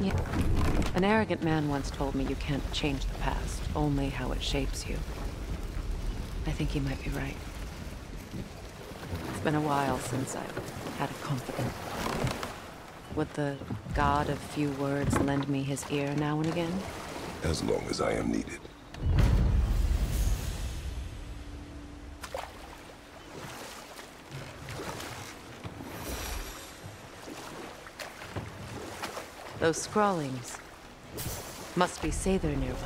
Yeah. An arrogant man once told me you can't change the past, only how it shapes you. I think he might be right. It's been a while since I've had a confidant. Would the god of few words lend me his ear now and again? As long as I am needed. Those scrawlings must be Sather nearby.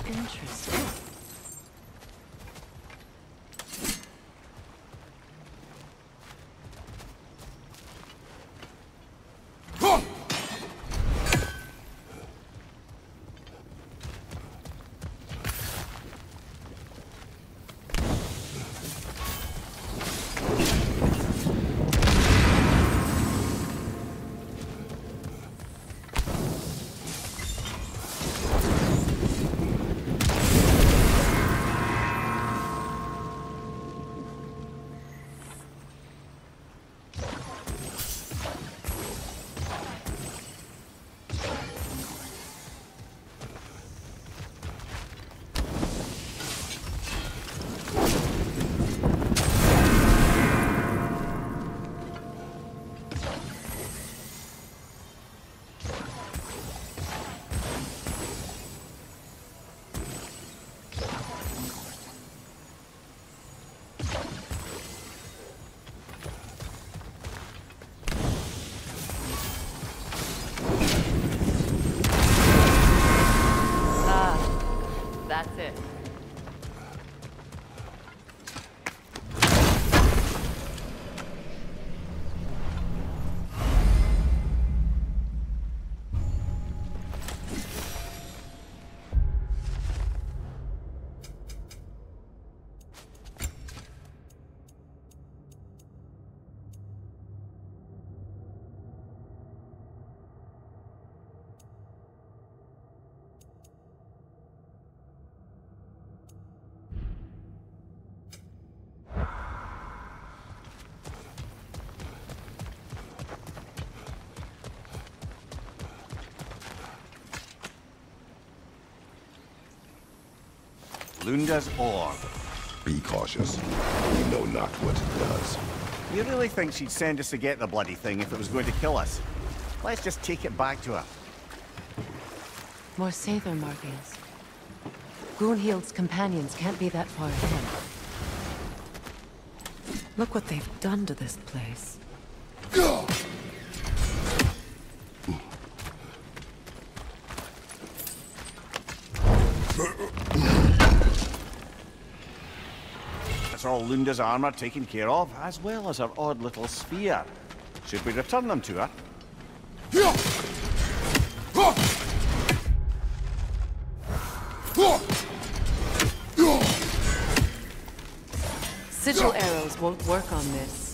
Interesting. Lunda's orb. Be cautious. We know not what it does. You really think she'd send us to get the bloody thing if it was going to kill us? Let's just take it back to her. More Sather markings. Gunhild's companions can't be that far ahead. Look what they've done to this place. That's all Lunda's armor taken care of, as well as her odd little spear. Should we return them to her? Sigil arrows won't work on this.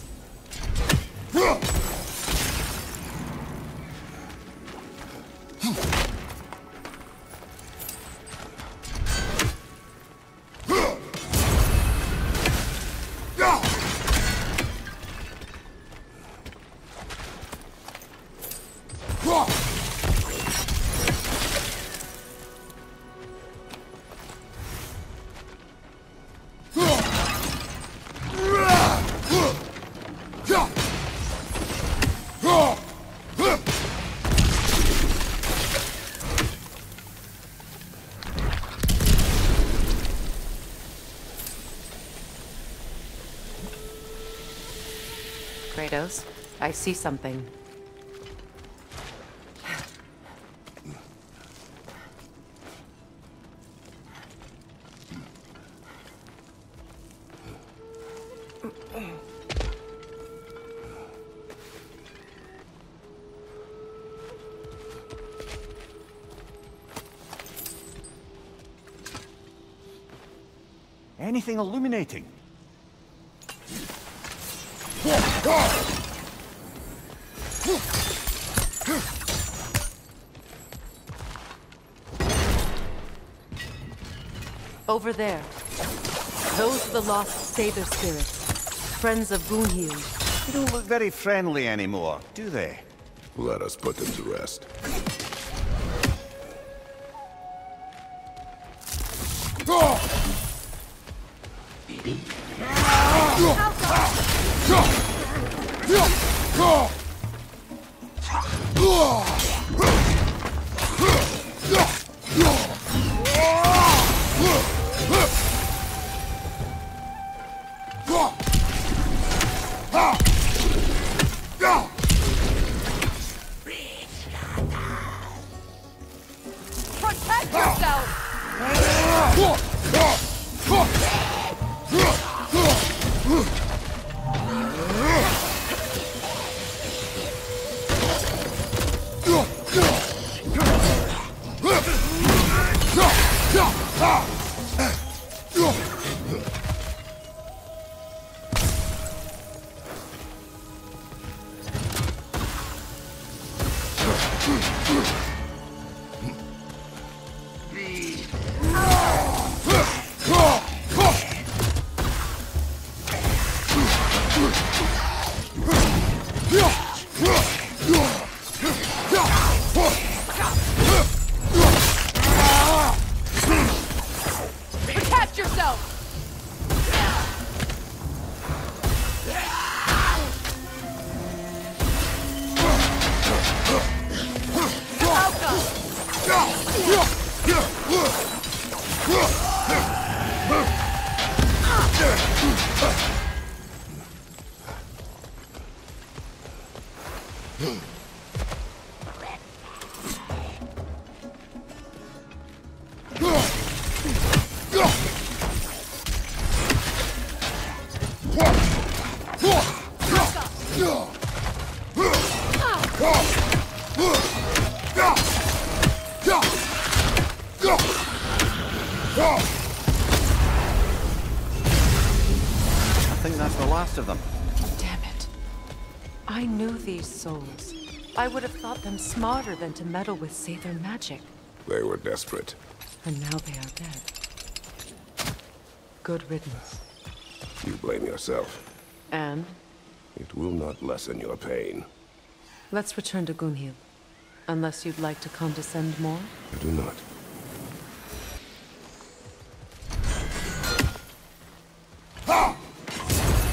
Kratos, I see something. Anything illuminating? Over there. Those are the lost Sather spirits. Friends of Gunhild. They don't look very friendly anymore, do they? Let us put them to rest. Protect yourself! Protect yourself! I think that's the last of them. Damn it. I knew these souls. I would have thought them smarter than to meddle with Sather magic. They were desperate. And now they are dead. Good riddance. You blame yourself. And? It will not lessen your pain. Let's return to Gunhild. Unless you'd like to condescend more? I do not.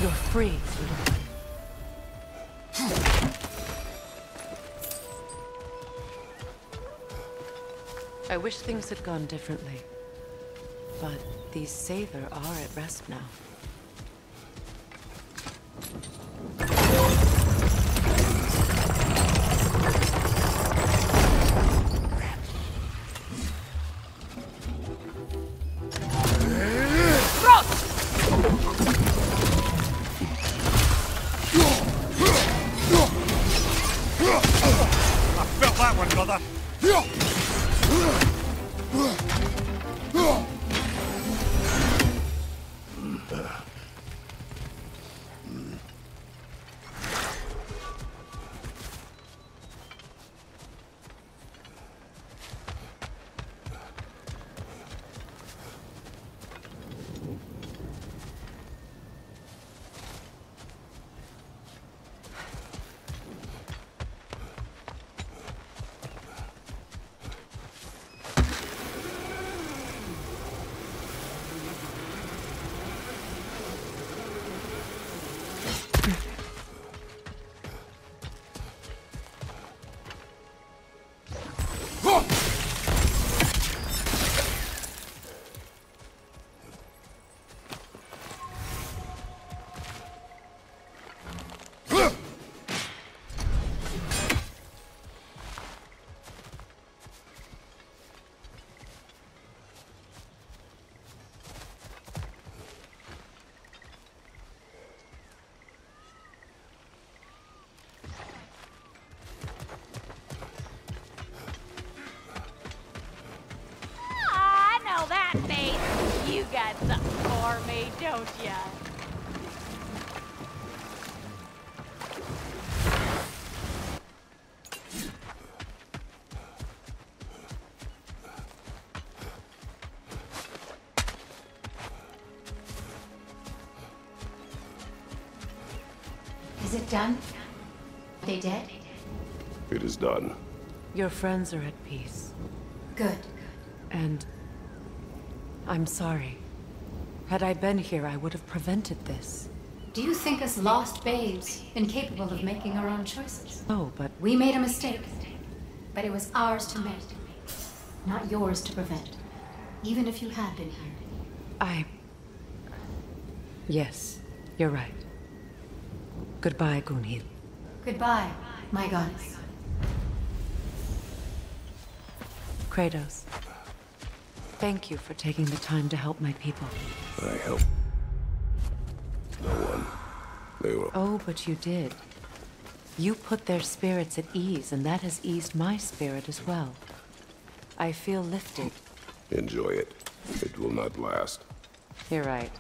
You're free, little one. I wish things had gone differently. But these Sather are at rest now. You got something for me, don't ya? Is it done? They dead? It is done. Your friends are at peace. Good. And I'm sorry. Had I been here, I would have prevented this. Do you think us lost babes, incapable of making our own choices? Oh, but We made a mistake, but it was ours to make, not yours to prevent. Even if you had been here. Yes, you're right. Goodbye, Gunhild. Goodbye, my goddess. Kratos. Thank you for taking the time to help my people. I helped no one. They were... Oh, but you did. You put their spirits at ease, and that has eased my spirit as well. I feel lifted. Enjoy it. It will not last. You're right.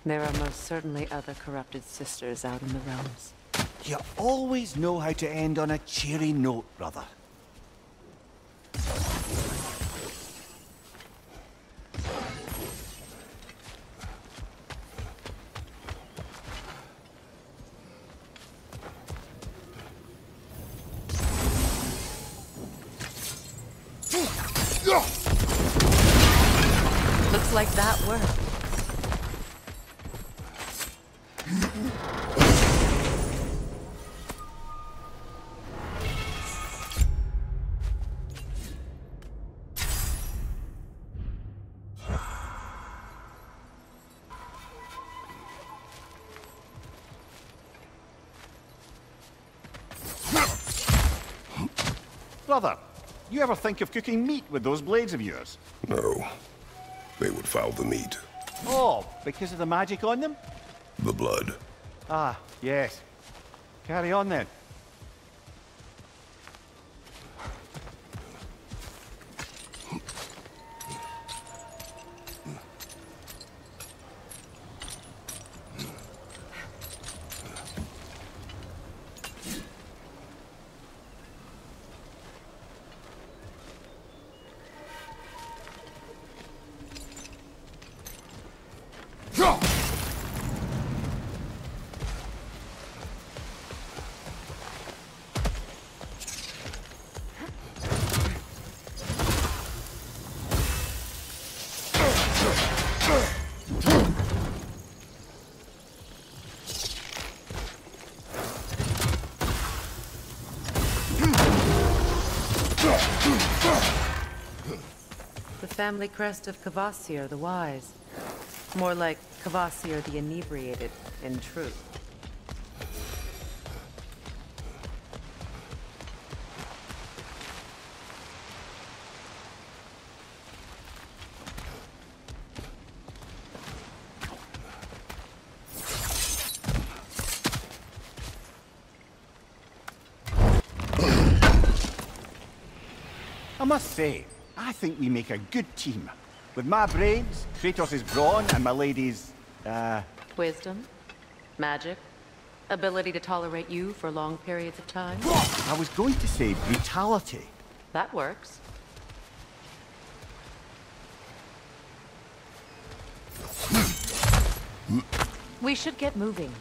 There are most certainly other corrupted sisters out in the realms. You always know how to end on a cheery note, brother. Looks like that worked. Brother, you ever think of cooking meat with those blades of yours? No. They would foul the meat. Oh, because of the magic on them? The blood. Ah, yes. Carry on then. family crest of Kvasir the Wise. More like Kvasir the Inebriated, in truth. I must say, I think we make a good team. With my brains, Kratos' brawn, and my lady's, Wisdom, magic, ability to tolerate you for long periods of time. I was going to say brutality. That works. We should get moving.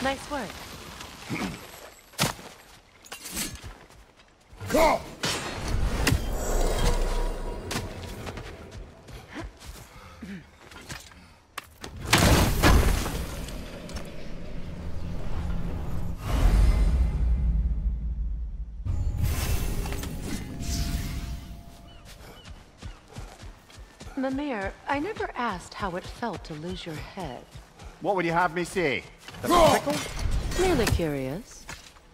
Nice work. Mimir, I never asked how it felt to lose your head. What would you have me say? That it tickled? Merely curious.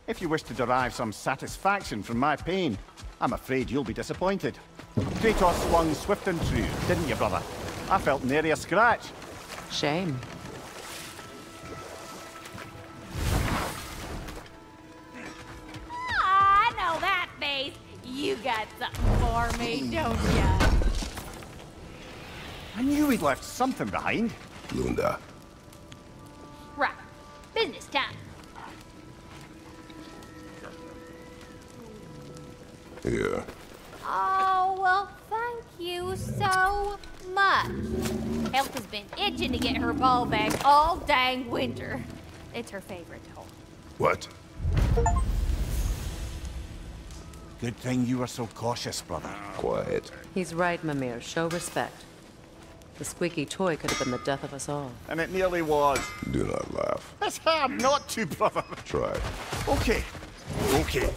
If you wish to derive some satisfaction from my pain, I'm afraid you'll be disappointed. Kratos swung swift and true, didn't you, brother? I felt nary a scratch. Shame. I know that face. You got something for me, don't ya? I knew we'd left something behind. Lunda. Right. Business time. Here. Oh, well, thank you so much. Health has been itching to get her ball back all dang winter. It's her favorite toy. What? Good thing you were so cautious, brother. Quiet. He's right, Mimir. Show respect. The squeaky toy could have been the death of us all. And it nearly was. Do not laugh. It's hard not to, brother. Try. Okay. Okay.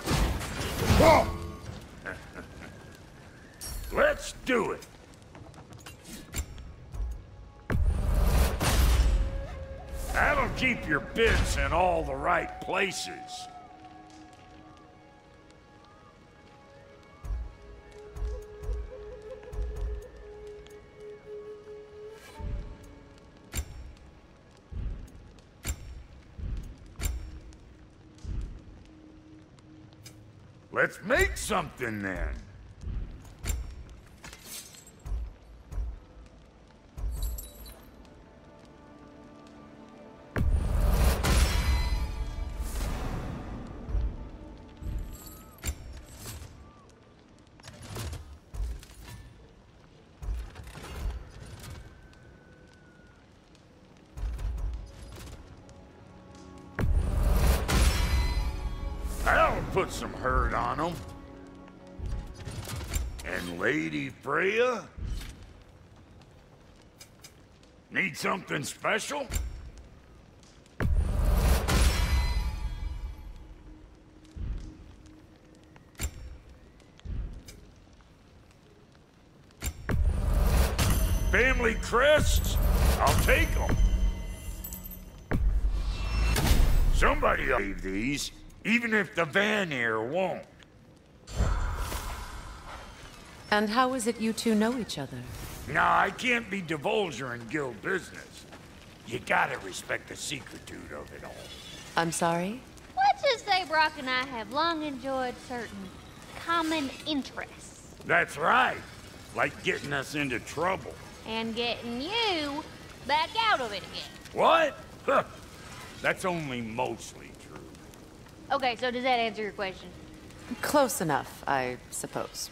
Let's do it. That'll keep your bits in all the right places. Let's make something then. That'll put some hurt on them. And Lady Freya? Need something special? family crests, I'll take them. Somebody will leave these, even if the Vanir won't. And how is it you two know each other? Nah, I can't be divulging guild business. You gotta respect the secretude of it all. I'm sorry? Let's just say Brock and I have long enjoyed certain common interests. That's right. Like getting us into trouble. And getting you back out of it again. What? Huh. That's only mostly true. Okay, so does that answer your question? Close enough, I suppose.